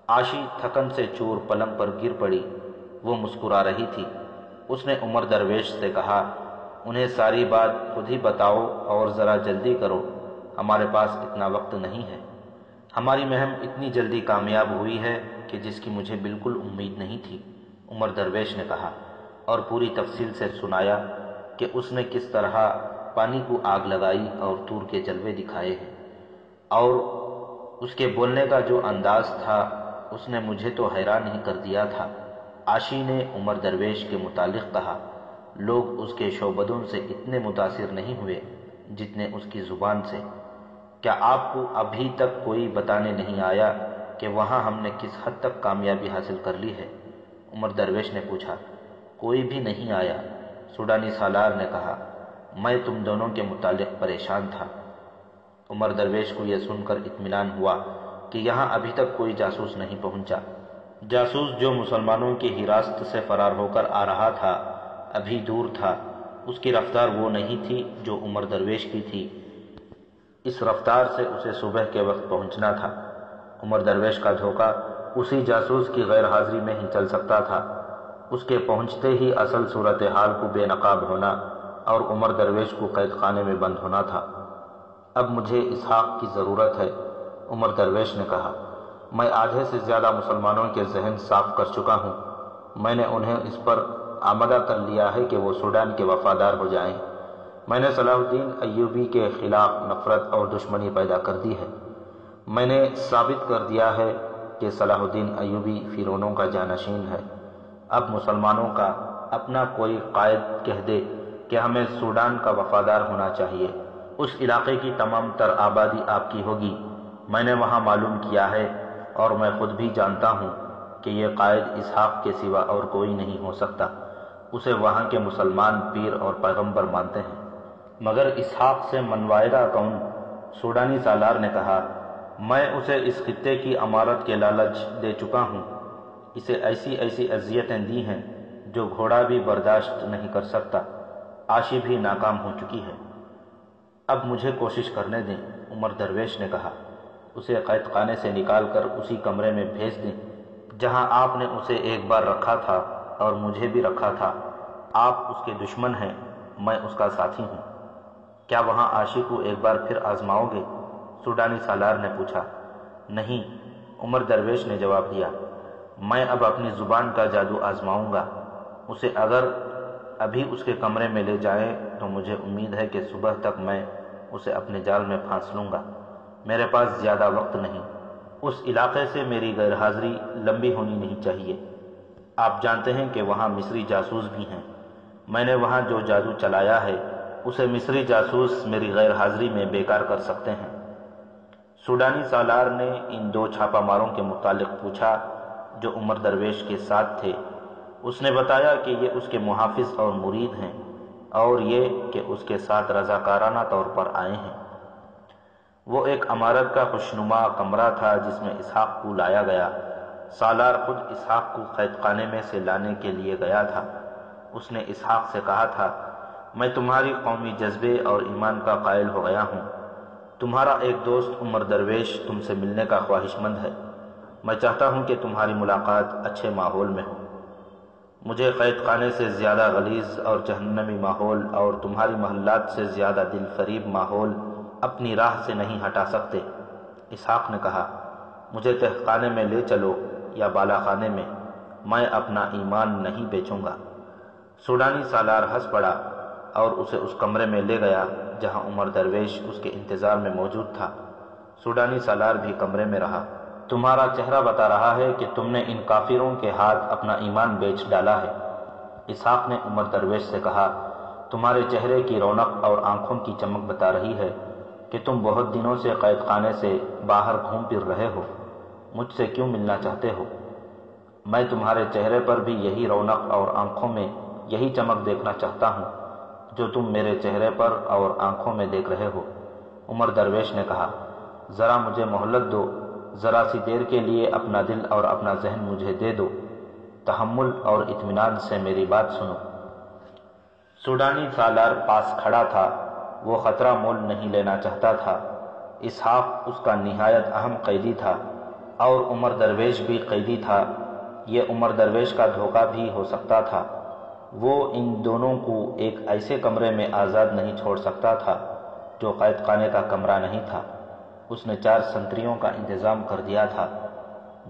عاشی تھکن سے چور پلنگ پر گر پڑی۔ وہ مسکرا رہی تھی۔ اس نے عمر درویش سے کہا، انہیں ساری بات خود ہی بتاؤ اور ذرا جلدی کرو، ہمارے پاس اتنا وقت نہیں ہے۔ ہماری مہم اتنی جلدی کامیاب ہوئی ہے کہ جس کی مجھے بالکل امید نہیں تھی، عمر درویش نے کہا، اور پوری تفصیل سے سنایا کہ اس نے کس طرح پانی کو آگ لگائی اور طور کے جلوے دکھائے ہیں، اور اس کے بولنے کا جو انداز تھا اس نے مجھے تو حیران ہی کر دیا تھا۔ عاشی نے عمر درویش کے متعلق کہا، لوگ اس کے شعبدوں سے اتنے متاثر نہیں ہوئے جتنے اس کی زبان سے۔ کیا آپ کو ابھی تک کوئی بتانے نہیں آیا کہ وہاں ہم نے کس حد تک کامیابی حاصل کر لی ہے؟ عمر درویش نے پوچھا۔ کوئی بھی نہیں آیا، سوڈانی سالار نے کہا، میں تم دونوں کے متعلق پریشان تھا۔ عمر درویش کو یہ سن کر اطمینان ہوا کہ یہاں ابھی تک کوئی جاسوس نہیں پہنچا۔ جاسوس جو مسلمانوں کی حراست سے فرار ہو کر آ رہا تھا ابھی دور تھا۔ اس کی رفتار وہ نہیں تھی جو عمر درویش کی تھی۔ اس رفتار سے اسے صبح کے وقت پہنچنا تھا۔ عمر درویش کا دھوکہ اسی جاسوس کی غیر حاضری میں ہی چل سکتا تھا۔ اس کے پہنچتے ہی اصل صورتحال کو بے نقاب ہونا اور عمر درویش کو قید خانے میں بند ہونا تھا۔ اب مجھے اسحاق کی ضرورت ہے، عمر درویش نے کہا۔ میں آدھے سے زیادہ مسلمانوں کے ذہن صاف کر چکا ہوں۔ میں نے انہیں اس پر آمادہ کر لیا ہے کہ وہ سوڈان کے وفادار ہو جائیں۔ میں نے صلاح الدین ایوبی کے خلاف نفرت اور دشمنی پیدا کر دی ہے۔ میں نے ثابت کر دیا ہے کہ صلاح الدین ایوبی فرعونوں کا جانشین ہے۔ اب مسلمانوں کا اپنا کوئی قائد کہہ دے کہ ہمیں سوڈان کا وفادار ہونا چاہیے، اس علاقے کی تمام تر آبادی آپ کی ہوگی۔ میں نے وہاں معلوم کیا ہے اور میں خود بھی جانتا ہوں کہ یہ قائد اسحاق کے سوا اور کوئی نہیں ہو سکتا۔ اسے وہاں کے مسلمان پیر اور پیغمبر مانتے ہیں، مگر اسحاق سے منوائے گا کون؟ سوڈانی سالار نے کہا، میں اسے اس خطے کی امارت کے لالچ دے چکا ہوں، اسے ایسی ایسی اذیتیں دی ہیں جو گھوڑا بھی برداشت نہیں کر سکتا۔ عاشی بھی ناکام ہو چکی ہے، اب مجھے کوشش کرنے دیں۔ عمر درویش نے کہا، اسے قید خانے سے نکال کر اسی کمرے میں بھیج دیں جہاں آپ نے اسے ایک بار رکھا تھا اور مجھے بھی رکھا تھا۔ آپ اس کے دشمن ہیں، میں اس کا ساتھی ہوں۔ کیا وہاں عاشی کو ایک بار پھر آزماؤ گے؟ سوڈانی سالار نے پوچھا۔ نہیں، عمر درویش نے جواب دیا، میں اب اپنی زبان کا جادو آزماؤں گا۔ اسے اگر ابھی اس کے کمرے میں لے جائیں تو مجھے امید ہے کہ صبح تک میں اسے اپنے جال میں پھانس لوں گا۔ میرے پاس زیادہ وقت نہیں، اس علاقے سے میری غیر حاضری لمبی ہونی نہیں چاہیے۔ آپ جانتے ہیں کہ وہاں مصری جاسوس بھی ہیں، میں نے وہاں جو جادو چلایا ہے اسے مصری جاسوس میری غیر حاضری میں بیکار کر سکتے ہیں۔ سوڈانی سالار نے ان دو چھاپہ ماروں کے متعلق پوچھا جو عمر درویش کے ساتھ تھے۔ اس نے بتایا کہ یہ اس کے محافظ اور مرید ہیں، اور یہ کہ اس کے ساتھ رضاکارانہ طور پر آئے ہیں۔ وہ ایک عمارت کا خوشنما کمرہ تھا جس میں اسحاق کو لایا گیا۔ سالار خود اسحاق کو قید خانے میں سے لانے کے لیے گیا تھا۔ اس نے اسحاق سے کہا تھا، میں تمہاری قومی جذبے اور ایمان کا قائل ہو گیا ہوں۔ تمہارا ایک دوست عمر درویش تم سے ملنے کا خواہش مند ہے۔ میں چاہتا ہوں کہ تمہاری ملاقات اچھے ماحول میں ہو۔ مجھے قید خانے سے زیادہ غلیظ اور جہنمی ماحول اور تمہاری محلات سے زیادہ دل فریب ماحول اپنی راہ سے نہیں ہٹا سکتے۔ اسحاق نے کہا، مجھے تہ خانے میں لے چلو یا بالا خانے میں اپنا ایمان نہیں بیچوں گا۔ سوڈانی سالار ہنس پڑا اور اسے اس کمرے میں لے گیا جہاں عمر درویش اس کے انتظار میں موجود تھا۔ سوڈانی سالار بھی کمرے میں رہا۔ تمہارا چہرہ بتا رہا ہے کہ تم نے ان کافروں کے ہاتھ اپنا ایمان بیچ ڈالا ہے۔ اسحاق نے عمر درویش سے کہا، تمہارے چہرے کی رونق اور آنکھوں کی چمک بتا رہی ہے کہ تم بہت دنوں سے قید خانے سے باہر گھوم پھر رہے ہو۔ مجھ سے کیوں ملنا چاہتے ہو؟ میں تمہارے چہرے پر بھی یہی رونق اور آنکھوں میں یہی چمک دیکھنا چاہتا ہوں جو تم میرے چہرے پر اور آنکھوں میں دیکھ رہے ہو۔ عمر درویش نے کہا، ذرا مجھے مہلت دو، ذرا سی دیر کے لیے اپنا دل اور اپنا ذہن مجھے دے دو، تحمل اور اطمینان سے میری بات سنو۔ سوڈانی سالار پاس کھڑا تھا، وہ خطرہ مول نہیں لینا چاہتا تھا۔ اسحاق اس کا نہایت اہم قیدی تھا اور عمر درویش بھی قیدی تھا۔ یہ عمر درویش کا دھوکہ بھی ہو سکتا تھا۔ وہ ان دونوں کو ایک ایسے کمرے میں آزاد نہیں چھوڑ سکتا تھا جو قید خانے کا کمرہ نہیں تھا۔ اس نے 4 سنتریوں کا انتظام کر دیا تھا،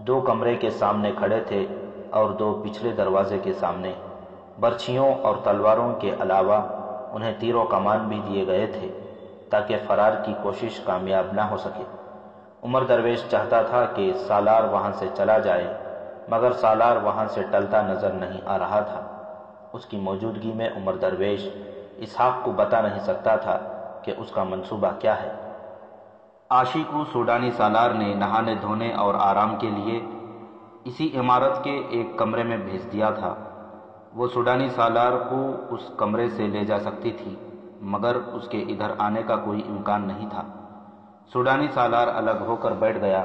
2 کمرے کے سامنے کھڑے تھے اور 2 پچھلے دروازے کے سامنے۔ برچھیوں اور تلواروں کے علاوہ انہیں تیر و کمان بھی دیے گئے تھے تاکہ فرار کی کوشش کامیاب نہ ہو سکے۔ عمر درویش چاہتا تھا کہ سالار وہاں سے چلا جائے، مگر سالار وہاں سے ٹلتا نظر نہیں آ رہا تھا۔ اس کی موجودگی میں عمر درویش اسحاق کو بتا نہیں سکتا تھا کہ اس کا منصوبہ کیا ہے۔ عاشی کو سوڈانی سالار نے نہانے دھونے اور آرام کے لیے اسی عمارت کے ایک کمرے میں بھیج دیا تھا۔ وہ سوڈانی سالار کو اس کمرے سے لے جا سکتی تھی، مگر اس کے ادھر آنے کا کوئی امکان نہیں تھا۔ سوڈانی سالار الگ ہو کر بیٹھ گیا۔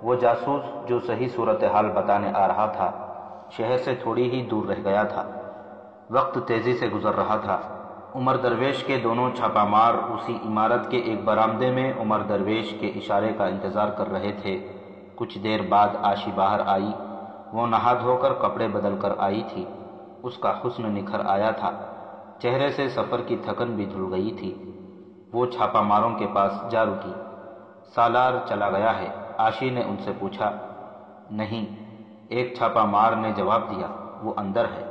وہ جاسوس جو صحیح صورتحال بتانے آ رہا تھا شہر سے تھوڑی ہی دور رہ گیا تھا۔ وقت تیزی سے گزر رہا تھا۔ عمر درویش کے دونوں چھاپہ مار اسی عمارت کے ایک برآمدے میں عمر درویش کے اشارے کا انتظار کر رہے تھے۔ کچھ دیر بعد عاشی باہر آئی۔ وہ نہا دھو کر کپڑے بدل کر آئی تھی۔ اس کا حسن نکھر آیا تھا، چہرے سے سفر کی تھکن بھی دھل گئی تھی۔ وہ چھاپہ ماروں کے پاس جا رکی۔ سالار چلا گیا ہے؟ عاشی نے ان سے پوچھا۔ نہیں، ایک چھاپہ مار نے جواب دیا، وہ اندر ہے،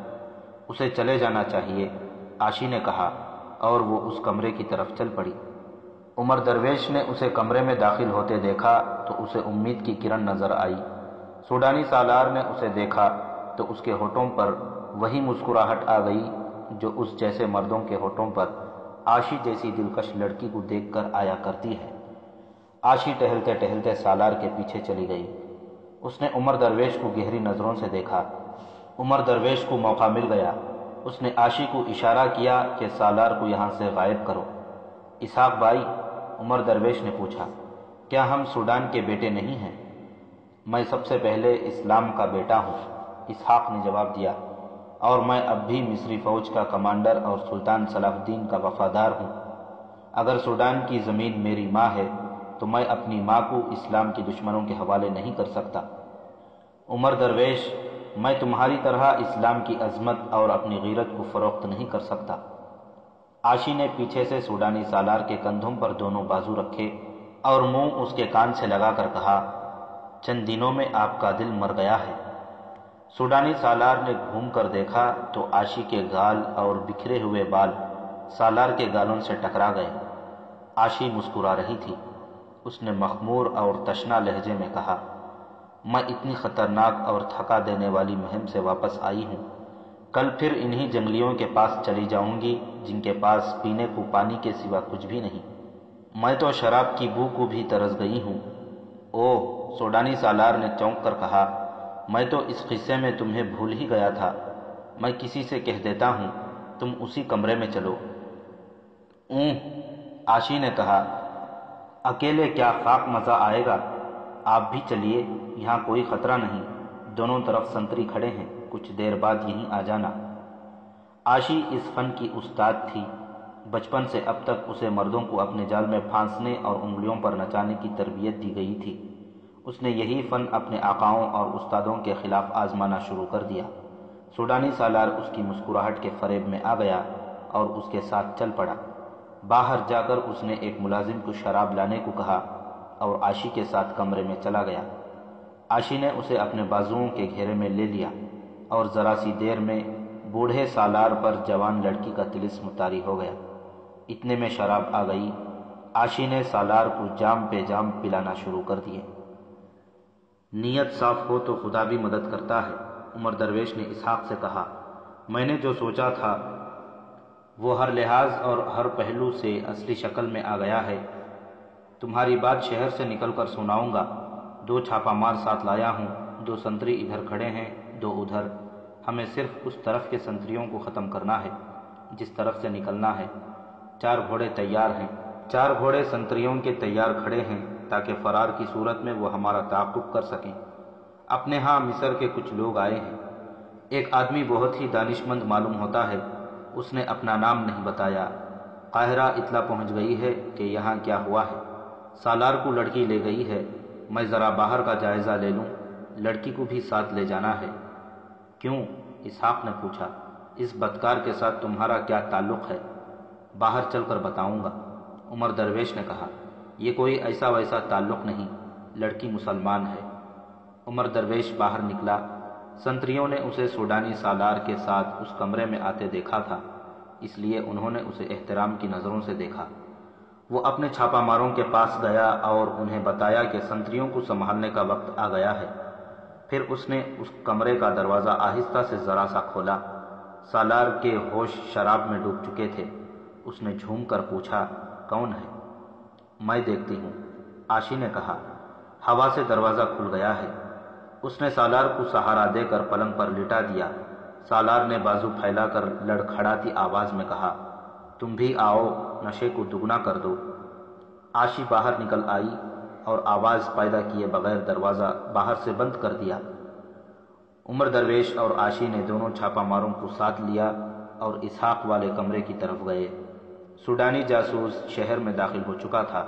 اسے چلے جانا چاہیے۔ عاشی نے کہا، اور وہ اس کمرے کی طرف چل پڑی۔ عمر درویش نے اسے کمرے میں داخل ہوتے دیکھا تو اسے امید کی کرن نظر آئی۔ سوڈانی سالار نے اسے دیکھا تو اس کے ہونٹوں پر وہی مسکراہٹ آ گئی جو اس جیسے مردوں کے ہونٹوں پر عاشی جیسی دلکش لڑکی کو دیکھ کر آیا کرتی ہے۔ عاشی ٹہلتے ٹہلتے سالار کے پیچھے چلی گئی۔ اس نے عمر درویش کو گہری نظروں سے دیکھا۔ عمر درویش کو موقع مل گیا۔ اس نے عاشی کو اشارہ کیا کہ سالار کو یہاں سے غائب کرو۔ اسحاق بھائی، عمر درویش نے پوچھا، کیا ہم سوڈان کے بیٹے نہیں ہیں؟ میں سب سے پہلے اسلام کا بیٹا ہوں، اسحاق نے جواب دیا، اور میں اب بھی مصری فوج کا کمانڈر اور سلطان صلاح الدین کا وفادار ہوں۔ اگر سوڈان کی زمین میری ماں ہے تو میں اپنی ماں کو اسلام کے دشمنوں کے حوالے نہیں کر سکتا۔ عمر درویش، میں تمہاری طرح اسلام کی عظمت اور اپنی غیرت کو فروخت نہیں کر سکتا۔ عاشی نے پیچھے سے سوڈانی سالار کے کندھوں پر دونوں بازو رکھے اور منہ اس کے کان سے لگا کر کہا، چند دنوں میں آپ کا دل مر گیا ہے۔ سوڈانی سالار نے گھوم کر دیکھا تو عاشی کے گال اور بکھرے ہوئے بال سالار کے گالوں سے ٹکرا گئے۔ عاشی مسکرا رہی تھی۔ اس نے مخمور اور تشنا لہجے میں کہا، میں اتنی خطرناک اور تھکا دینے والی مہم سے واپس آئی ہوں، کل پھر انہی جنگلیوں کے پاس چلی جاؤں گی جن کے پاس پینے کو پانی کے سوا کچھ بھی نہیں۔ میں تو شراب کی بو کو بھی ترس گئی ہوں۔ اوہ، سوڈانی سالار نے چونک کر کہا، میں تو اس قصے میں تمہیں بھول ہی گیا تھا۔ میں کسی سے کہہ دیتا ہوں، تم اسی کمرے میں چلو۔ عاشی نے کہا، اکیلے کیا خاک مزہ آئے گا؟ آپ بھی چلیے، یہاں کوئی خطرہ نہیں، دونوں طرف سنتری کھڑے ہیں، کچھ دیر بعد یہیں آ جانا۔ عاشی اس فن کی استاد تھی۔ بچپن سے اب تک اسے مردوں کو اپنے جال میں پھانسنے اور انگلیوں پر نچانے کی تربیت دی گئی تھی۔ اس نے یہی فن اپنے آقاؤں اور استادوں کے خلاف آزمانا شروع کر دیا۔ سوڈانی سالار اس کی مسکراہٹ کے فریب میں آ گیا اور اس کے ساتھ چل پڑا۔ باہر جا کر اس نے ایک ملازم کو شراب لانے کو کہا اور عاشی کے ساتھ کمرے میں چلا گیا۔ عاشی نے اسے اپنے بازوؤں کے گھیرے میں لے لیا اور ذرا سی دیر میں بوڑھے سالار پر جوان لڑکی کا طلسم طاری ہو گیا۔ اتنے میں شراب آ گئی۔ عاشی نے سالار کو جام پہ جام پلانا شروع کر دیے۔ نیت صاف ہو تو خدا بھی مدد کرتا ہے، عمر درویش نے اسحاق سے کہا۔ میں نے جو سوچا تھا وہ ہر لحاظ اور ہر پہلو سے اصلی شکل میں آ گیا ہے۔ تمہاری بات شہر سے نکل کر سناؤں گا۔ 2 چھاپا مار ساتھ لایا ہوں، 2 سنتری ادھر کھڑے ہیں، 2 ادھر۔ ہمیں صرف اس طرف کے سنتریوں کو ختم کرنا ہے جس طرف سے نکلنا ہے۔ 4 گھوڑے تیار ہیں۔ 4 گھوڑے سنتریوں کے تیار کھڑے ہیں تاکہ فرار کی صورت میں وہ ہمارا تعاقب کر سکیں۔ اپنے ہاں مصر کے کچھ لوگ آئے ہیں۔ ایک آدمی بہت ہی دانشمند معلوم ہوتا ہے، اس نے اپنا نام نہیں بتایا۔ قاہرہ اطلاع پہنچ گئی ہے کہ یہاں کیا ہوا ہے۔ سالار کو لڑکی لے گئی ہے۔ میں ذرا باہر کا جائزہ لے لوں، لڑکی کو بھی ساتھ لے جانا ہے۔ کیوں؟ اسحاق نے پوچھا، اس بدکار کے ساتھ تمہارا کیا تعلق ہے؟ باہر چل کر بتاؤں گا، عمر درویش نے کہا۔ یہ کوئی ایسا ویسا تعلق نہیں، لڑکی مسلمان ہے۔ عمر درویش باہر نکلا۔ سنتریوں نے اسے سوڈانی سالار کے ساتھ اس کمرے میں آتے دیکھا تھا، اس لیے انہوں نے اسے احترام کی نظروں سے دیکھا۔ وہ اپنے چھاپا ماروں کے پاس گیا اور انہیں بتایا کہ سنتریوں کو سنبھالنے کا وقت آ گیا ہے۔ پھر اس نے اس کمرے کا دروازہ آہستہ سے ذرا سا کھولا۔ سالار کے ہوش شراب میں ڈوب چکے تھے۔ اس نے جھوم کر پوچھا، کون ہے؟ میں دیکھتی ہوں، عاشی نے کہا۔ ہوا سے دروازہ کھل گیا ہے۔ اس نے سالار کو سہارا دے کر پلنگ پر لٹا دیا۔ سالار نے بازو پھیلا کر لڑکھڑاتی آواز میں کہا، تم بھی آؤ، نشے کو دگنا کر دو۔ عاشی باہر نکل آئی اور آواز پیدا کیے بغیر دروازہ باہر سے بند کر دیا۔ عمر درویش اور عاشی نے دونوں چھاپا ماروں کو ساتھ لیا اور اسحاق والے کمرے کی طرف گئے۔ سوڈانی جاسوس شہر میں داخل ہو چکا تھا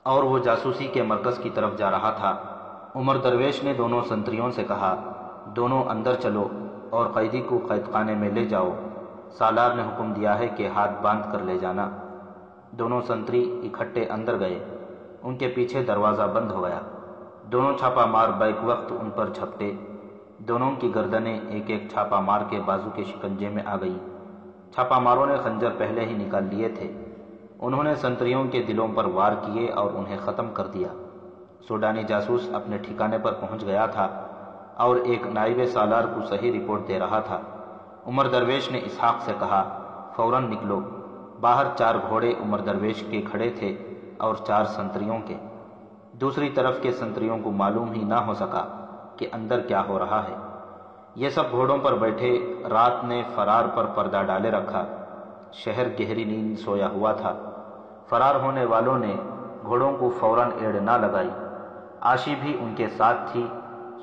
اور وہ جاسوسی کے مرکز کی طرف جا رہا تھا۔ عمر درویش نے دونوں سنتریوں سے کہا، دونوں اندر چلو اور قیدی کو قید خانے میں لے جاؤ۔ سالار نے حکم دیا ہے کہ ہاتھ باندھ کر لے جانا۔ دونوں سنتری اکٹھے اندر گئے۔ ان کے پیچھے دروازہ بند ہو گیا۔ دونوں چھاپا مار بیک وقت ان پر جھپٹے۔ دونوں کی گردنیں ایک ایک چھاپا مار کے بازو کے شکنجے میں آ گئی۔ چھاپا ماروں نے خنجر پہلے ہی نکال لیے تھے۔ انہوں نے سنتریوں کے دلوں پر وار کیے اور انہیں ختم کر دیا۔ سوڈانی جاسوس اپنے ٹھکانے پر پہنچ گیا تھا اور ایک نائب سالار کو صحیح رپورٹ دے رہا تھا۔ عمر درویش نے اسحاق سے کہا، فوراً نکلو۔ باہر 4 گھوڑے عمر درویش کے کھڑے تھے اور 4 سنتریوں کے۔ دوسری طرف کے سنتریوں کو معلوم ہی نہ ہو سکا کہ اندر کیا ہو رہا ہے۔ یہ سب گھوڑوں پر بیٹھے، رات نے فرار پر پردہ ڈالے رکھا۔ شہر گہری نیند سویا ہوا تھا۔ فرار ہونے والوں نے گھوڑوں کو فوراً ایڑ نہ لگائی۔ عاشی بھی ان کے ساتھ تھی۔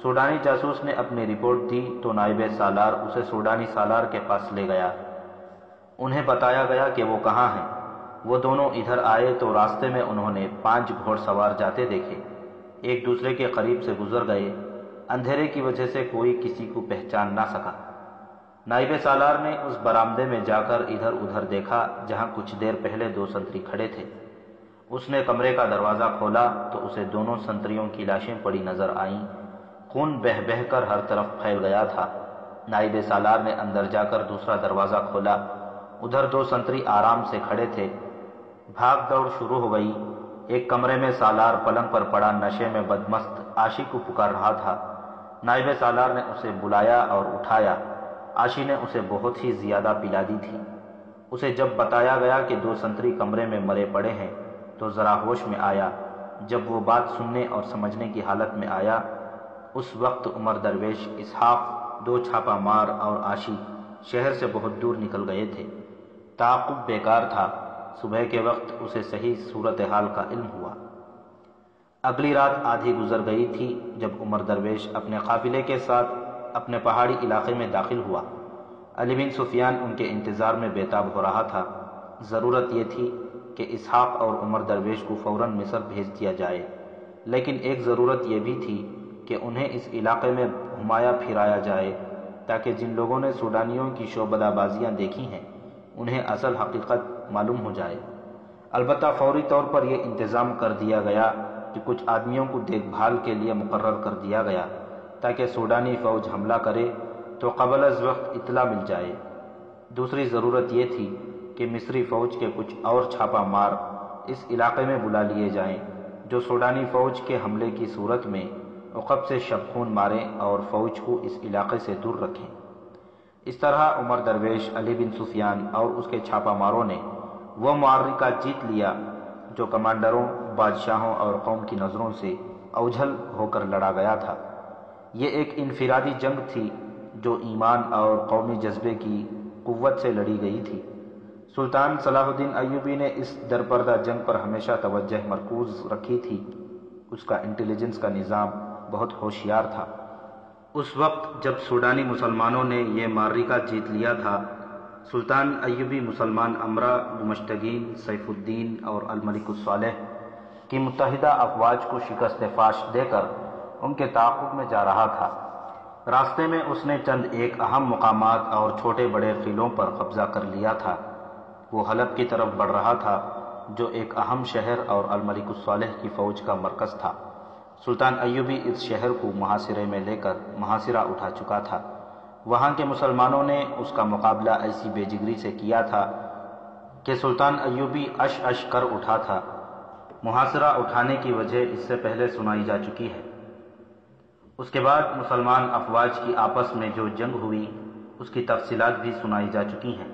سوڈانی جاسوس نے اپنی رپورٹ دی تو نائب سالار اسے سوڈانی سالار کے پاس لے گیا۔ انہیں بتایا گیا کہ وہ کہاں ہیں۔ وہ دونوں ادھر آئے تو راستے میں انہوں نے 5 گھوڑ سوار جاتے دیکھے۔ ایک دوسرے کے قریب سے گزر گئے۔ اندھیرے کی وجہ سے کوئی کسی کو پہچان نہ سکا۔ نائب سالار نے اس برآمدے میں جا کر ادھر ادھر دیکھا جہاں کچھ دیر پہلے 2 سنتری کھڑے تھے۔ اس نے کمرے کا دروازہ کھولا تو اسے دونوں سنتریوں کی لاشیں پڑی نظر آئیں۔ خون بہہ بہہ کر ہر طرف پھیل گیا تھا۔ نائب سالار نے اندر جا کر دوسرا دروازہ کھولا۔ ادھر 2 سنتری آرام سے کھڑے تھے۔ بھاگ دوڑ شروع ہو گئی۔ ایک کمرے میں سالار پلنگ پر پڑا نشے میں بدمست عاشی کو پکار رہا تھا۔ نائب سالار نے اسے بلایا اور اٹھایا۔ عاشی نے اسے بہت ہی زیادہ پلا دی تھی۔ اسے جب بتایا گیا کہ 2 سنتری کمرے میں مرے پڑے ہیں تو ذرا ہوش میں آیا۔ جب وہ بات سننے اور سمجھنے کی حالت میں آیا، اس وقت عمر درویش، اسحاق، 2 چھاپا مار اور عاشی شہر سے بہت دور نکل گئے تھے۔ تعاقب بیکار تھا۔ صبح کے وقت اسے صحیح صورتحال کا علم ہوا۔ اگلی رات آدھی گزر گئی تھی جب عمر درویش اپنے قافلے کے ساتھ اپنے پہاڑی علاقے میں داخل ہوا۔ علی بن سفیان ان کے انتظار میں بے تاب ہو رہا تھا۔ ضرورت یہ تھی کہ اسحاق اور عمر درویش کو فوراً مصر بھیج دیا جائے، لیکن ایک ضرورت یہ بھی تھی کہ انہیں اس علاقے میں گھمایا پھرایا جائے تاکہ جن لوگوں نے سوڈانیوں کی شعبدہ بازیاں دیکھی ہیں انہیں اصل حقیقت معلوم ہو جائے۔ البتہ فوری طور پر یہ انتظام کر دیا گیا کہ کچھ آدمیوں کو دیکھ بھال کے لیے مقرر کر دیا گیا تاکہ سوڈانی فوج حملہ کرے تو قبل از وقت اطلاع مل جائے۔ دوسری ضرورت یہ تھی کہ مصری فوج کے کچھ اور چھاپا مار اس علاقے میں بلا لیے جائیں جو سوڈانی فوج کے حملے کی صورت میں عقب سے شب خون ماریں اور فوج کو اس علاقے سے دور رکھیں۔ اس طرح عمر درویش، علی بن سفیان اور اس کے چھاپا ماروں نے وہ معرکہ جیت لیا جو کمانڈروں، بادشاہوں اور قوم کی نظروں سے اوجھل ہو کر لڑا گیا تھا۔ یہ ایک انفرادی جنگ تھی جو ایمان اور قومی جذبے کی قوت سے لڑی گئی تھی۔ سلطان صلاح الدین ایوبی نے اس درپردہ جنگ پر ہمیشہ توجہ مرکوز رکھی تھی۔ اس کا انٹیلیجنس کا نظام بہت ہوشیار تھا۔ اس وقت جب سوڈانی مسلمانوں نے یہ معرکہ جیت لیا تھا، سلطان ایوبی مسلمان امراء، دمشقیین، سیف الدین اور الملک الصالح کی متحدہ افواج کو شکست فاش دے کر ان کے تعاقب میں جا رہا تھا۔ راستے میں اس نے چند ایک اہم مقامات اور چھوٹے بڑے قلعوں پر قبضہ کر لیا تھا۔ وہ حلب کی طرف بڑھ رہا تھا جو ایک اہم شہر اور الملک الصالح کی فوج کا مرکز تھا۔ سلطان ایوبی اس شہر کو محاصرے میں لے کر محاصرہ اٹھا چکا تھا۔ وہاں کے مسلمانوں نے اس کا مقابلہ ایسی بے جگری سے کیا تھا کہ سلطان ایوبی اش اش کر اٹھا تھا۔ محاصرہ اٹھانے کی وجہ اس سے پہلے سنائی جا چکی ہے۔ اس کے بعد مسلمان افواج کی آپس میں جو جنگ ہوئی اس کی تفصیلات بھی سنائی جا چکی ہیں۔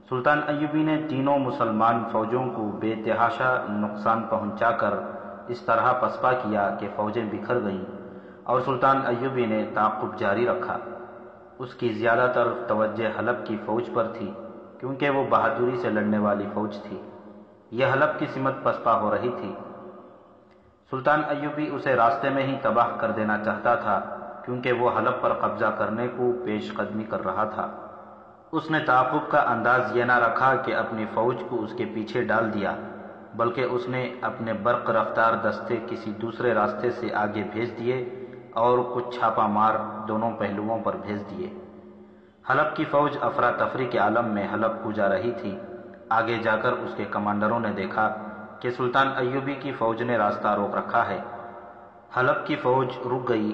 سلطان ایوبی نے تینوں مسلمان فوجوں کو بے تحاشا نقصان پہنچا کر اس طرح پسپا کیا کہ فوجیں بکھر گئیں اور سلطان ایوبی نے تعاقب جاری رکھا۔ اس کی زیادہ تر توجہ حلب کی فوج پر تھی کیونکہ وہ بہادری سے لڑنے والی فوج تھی۔ یہ حلب کی سمت پسپا ہو رہی تھی۔ سلطان ایوبی اسے راستے میں ہی تباہ کر دینا چاہتا تھا کیونکہ وہ حلب پر قبضہ کرنے کو پیش قدمی کر رہا تھا۔ اس نے تعاقب کا انداز یہ نہ رکھا کہ اپنی فوج کو اس کے پیچھے ڈال دیا، بلکہ اس نے اپنے برق رفتار دستے کسی دوسرے راستے سے آگے بھیج دیے اور کچھ چھاپا مار دونوں پہلوؤں پر بھیج دیے۔ حلب کی فوج افراتفری کے عالم میں حلب کو جا رہی تھی۔ آگے جا کر اس کے کمانڈروں نے دیکھا کہ سلطان ایوبی کی فوج نے راستہ روک رکھا ہے۔ حلب کی فوج رک گئی،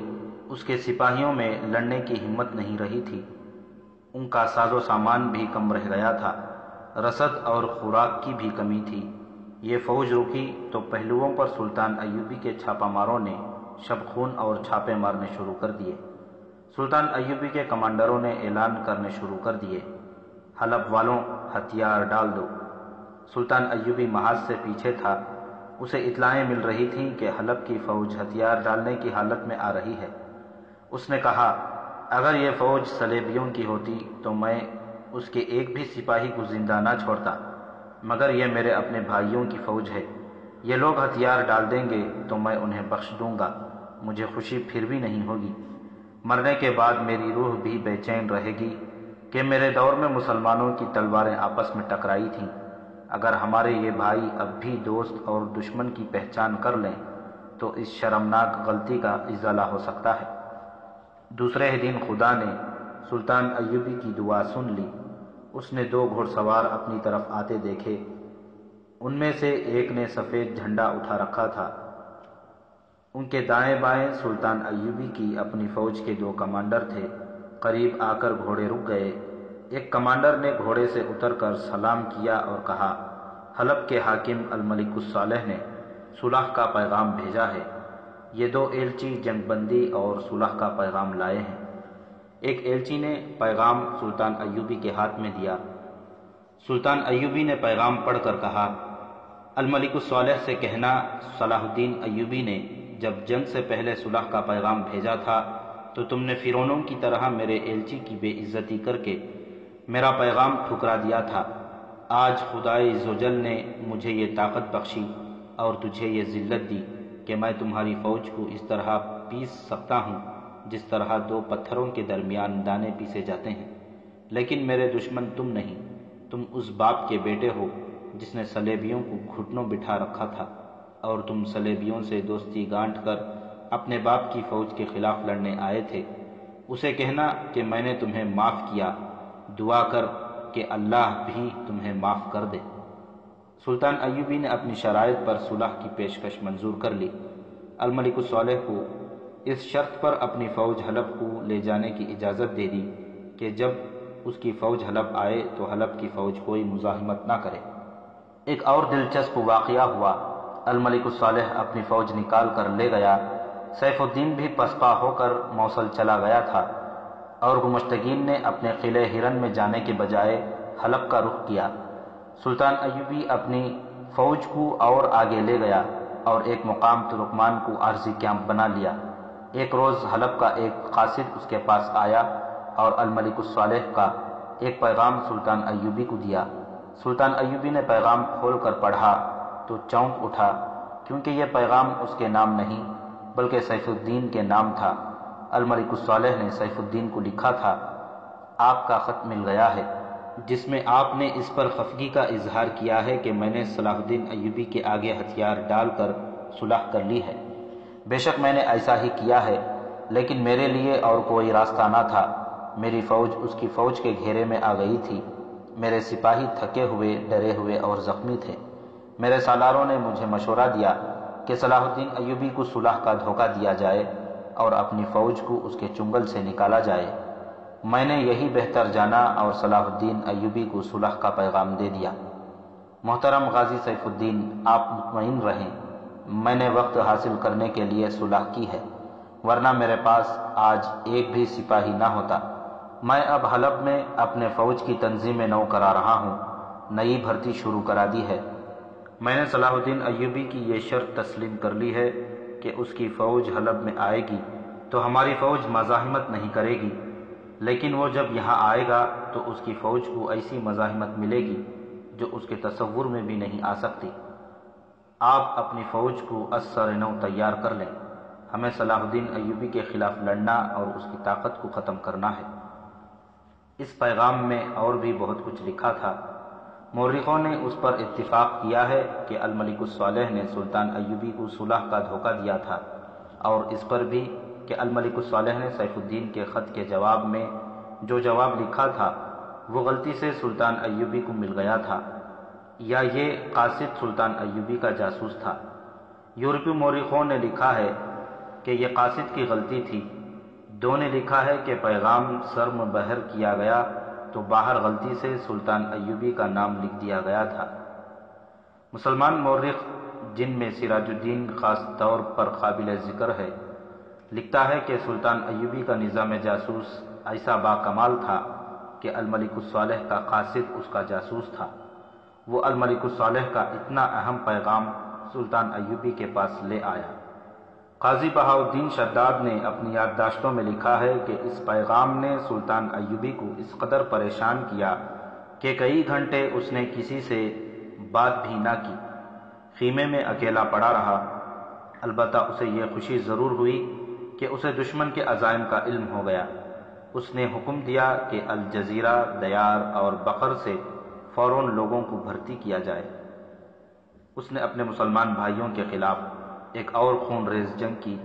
اس کے سپاہیوں میں لڑنے کی ہمت نہیں رہی تھی۔ ان کا ساز و سامان بھی کم رہ گیا تھا، رسد اور خوراک کی بھی کمی تھی۔ یہ فوج رکی تو پہلوؤں پر سلطان ایوبی کے چھاپہ ماروں نے شب خون اور چھاپے مارنے شروع کر دیے۔ سلطان ایوبی کے کمانڈروں نے اعلان کرنے شروع کر دیے، حلب والوں ہتھیار ڈال دو۔ سلطان ایوبی محاذ سے پیچھے تھا، اسے اطلاعیں مل رہی تھیں کہ حلب کی فوج ہتھیار ڈالنے کی حالت میں آ رہی ہے۔ اس نے کہا، اگر یہ فوج صلیبیوں کی ہوتی تو میں اس کے ایک بھی سپاہی کو زندہ نہ چھوڑتا، مگر یہ میرے اپنے بھائیوں کی فوج ہے، یہ لوگ ہتھیار ڈال دیں گے تو میں انہیں بخش دوں گا، مجھے خوشی پھر بھی نہیں ہوگی۔ مرنے کے بعد میری روح بھی بے چین رہے گی کہ میرے دور میں مسلمانوں کی تلواریں آپس میں ٹکرائی تھیں۔ اگر ہمارے یہ بھائی اب بھی دوست اور دشمن کی پہچان کر لیں تو اس شرمناک غلطی کا ازالہ ہو سکتا ہے۔ دوسرے دن خدا نے سلطان ایوبی کی دعا سن لی۔ اس نے 2 گھوڑ سوار اپنی طرف آتے دیکھے، ان میں سے ایک نے سفید جھنڈا اٹھا رکھا تھا۔ ان کے دائیں بائیں سلطان ایوبی کی اپنی فوج کے 2 کمانڈر تھے۔ قریب آ کر گھوڑے رک گئے۔ ایک کمانڈر نے گھوڑے سے اتر کر سلام کیا اور کہا، حلب کے حاکم الملک الصالح نے صلح کا پیغام بھیجا ہے۔ یہ 2 ایلچی جنگ بندی اور صلح کا پیغام لائے ہیں۔ ایک ایلچی نے پیغام سلطان ایوبی کے ہاتھ میں دیا۔ سلطان ایوبی نے پیغام پڑھ کر کہا، الملک الصالح سے کہنا، صلاح الدین ایوبی نے جب جنگ سے پہلے صلح کا پیغام بھیجا تھا تو تم نے فرعونوں کی طرح میرے ایلچی کی بے عزتی کر کے میرا پیغام ٹھکرا دیا تھا۔ آج خدائے عزوجل نے مجھے یہ طاقت بخشی اور تجھے یہ ذلت دی کہ میں تمہاری فوج کو اس طرح پیس سکتا ہوں جس طرح 2 پتھروں کے درمیان دانے پیسے جاتے ہیں۔ لیکن میرے دشمن تم نہیں، تم اس باپ کے بیٹے ہو جس نے صلیبیوں کو گھٹنوں بٹھا رکھا تھا، اور تم صلیبیوں سے دوستی گانٹ کر اپنے باپ کی فوج کے خلاف لڑنے آئے تھے۔ اسے کہنا کہ میں نے تمہیں معاف کیا، دعا کر کہ اللہ بھی تمہیں معاف کر دے۔ سلطان ایوبی نے اپنی شرائط پر صلح کی پیشکش منظور کر لی۔ الملک الصالح کو اس شرط پر اپنی فوج حلب کو لے جانے کی اجازت دے دی کہ جب اس کی فوج حلب آئے تو حلب کی فوج کوئی مزاحمت نہ کرے۔ ایک اور دلچسپ واقعہ ہوا۔ الملک الصالح اپنی فوج نکال کر لے گیا۔ سیف الدین بھی پسپا ہو کر موصل چلا گیا تھا، اور گمشتگین نے اپنے قلعے ہرن میں جانے کے بجائے حلب کا رخ کیا۔ سلطان ایوبی اپنی فوج کو اور آگے لے گیا اور ایک مقام ترکمان کو عارضی کیمپ بنا لیا۔ ایک روز حلب کا ایک قاصد اس کے پاس آیا اور الملک الصالح کا ایک پیغام سلطان ایوبی کو دیا۔ سلطان ایوبی نے پیغام کھول کر پڑھا تو چونک اٹھا، کیونکہ یہ پیغام اس کے نام نہیں بلکہ سیف الدین کے نام تھا۔ الملک الصالح نے سیف الدین کو لکھا تھا، آپ کا خط مل گیا ہے، جس میں آپ نے اس پر خفگی کا اظہار کیا ہے کہ میں نے صلاح الدین ایوبی کے آگے ہتھیار ڈال کر صلح کر لی ہے۔ بے شک میں نے ایسا ہی کیا ہے، لیکن میرے لیے اور کوئی راستہ نہ تھا۔ میری فوج اس کی فوج کے گھیرے میں آ گئی تھی۔ میرے سپاہی تھکے ہوئے، ڈرے ہوئے اور زخمی تھے۔ میرے سالاروں نے مجھے مشورہ دیا کہ صلاح الدین ایوبی کو صلح کا دھوکہ دیا جائے اور اپنی فوج کو اس کے چنگل سے نکالا جائے۔ میں نے یہی بہتر جانا اور صلاح الدین ایوبی کو صلح کا پیغام دے دیا۔ محترم غازی سیف الدین، آپ مطمئن رہیں، میں نے وقت حاصل کرنے کے لیے صلح کی ہے، ورنہ میرے پاس آج ایک بھی سپاہی نہ ہوتا۔ میں اب حلب میں اپنے فوج کی تنظیم نو کرا رہا ہوں، نئی بھرتی شروع کرا دی ہے۔ میں نے صلاح الدین ایوبی کی یہ شرط تسلیم کر لی ہے کہ اس کی فوج حلب میں آئے گی تو ہماری فوج مزاحمت نہیں کرے گی، لیکن وہ جب یہاں آئے گا تو اس کی فوج کو ایسی مزاحمت ملے گی جو اس کے تصور میں بھی نہیں آ سکتی۔ آپ اپنی فوج کو از سر نو تیار کر لیں، ہمیں صلاح الدین ایوبی کے خلاف لڑنا اور اس کی طاقت کو ختم کرنا ہے۔ اس پیغام میں اور بھی بہت کچھ لکھا تھا۔ مورخوں نے اس پر اتفاق کیا ہے کہ الملک الصالح نے سلطان ایوبی کو صلح کا دھوکہ دیا تھا، اور اس پر بھی کہ الملک الصالح نے سیف الدین کے خط کے جواب میں جو جواب لکھا تھا وہ غلطی سے سلطان ایوبی کو مل گیا تھا، یا یہ قاصد سلطان ایوبی کا جاسوس تھا۔ یورپی مورخوں نے لکھا ہے کہ یہ قاصد کی غلطی تھی، دو نے لکھا ہے کہ پیغام سرم بہر کیا گیا تو باہر غلطی سے سلطان ایوبی کا نام لکھ دیا گیا تھا۔ مسلمان مورخ جن میں سراج الدین خاص طور پر قابل ذکر ہے، لکھتا ہے کہ سلطان ایوبی کا نظام جاسوس ایسا باکمال تھا کہ الملک الصالح کا قاصد اس کا جاسوس تھا۔ وہ الملک الصالح کا اتنا اہم پیغام سلطان ایوبی کے پاس لے آیا۔ قاضی بہاؤالدین شداد نے اپنی یادداشتوں میں لکھا ہے کہ اس پیغام نے سلطان ایوبی کو اس قدر پریشان کیا کہ کئی گھنٹے اس نے کسی سے بات بھی نہ کی، خیمے میں اکیلا پڑا رہا۔ البتہ اسے یہ خوشی ضرور ہوئی کہ اسے دشمن کے عزائم کا علم ہو گیا۔ اس نے حکم دیا کہ الجزیرہ، دیار اور بقر سے فوراً لوگوں کو بھرتی کیا جائے۔ اس نے اپنے مسلمان بھائیوں کے خلاف ایک اور خون ریز جنگ کی۔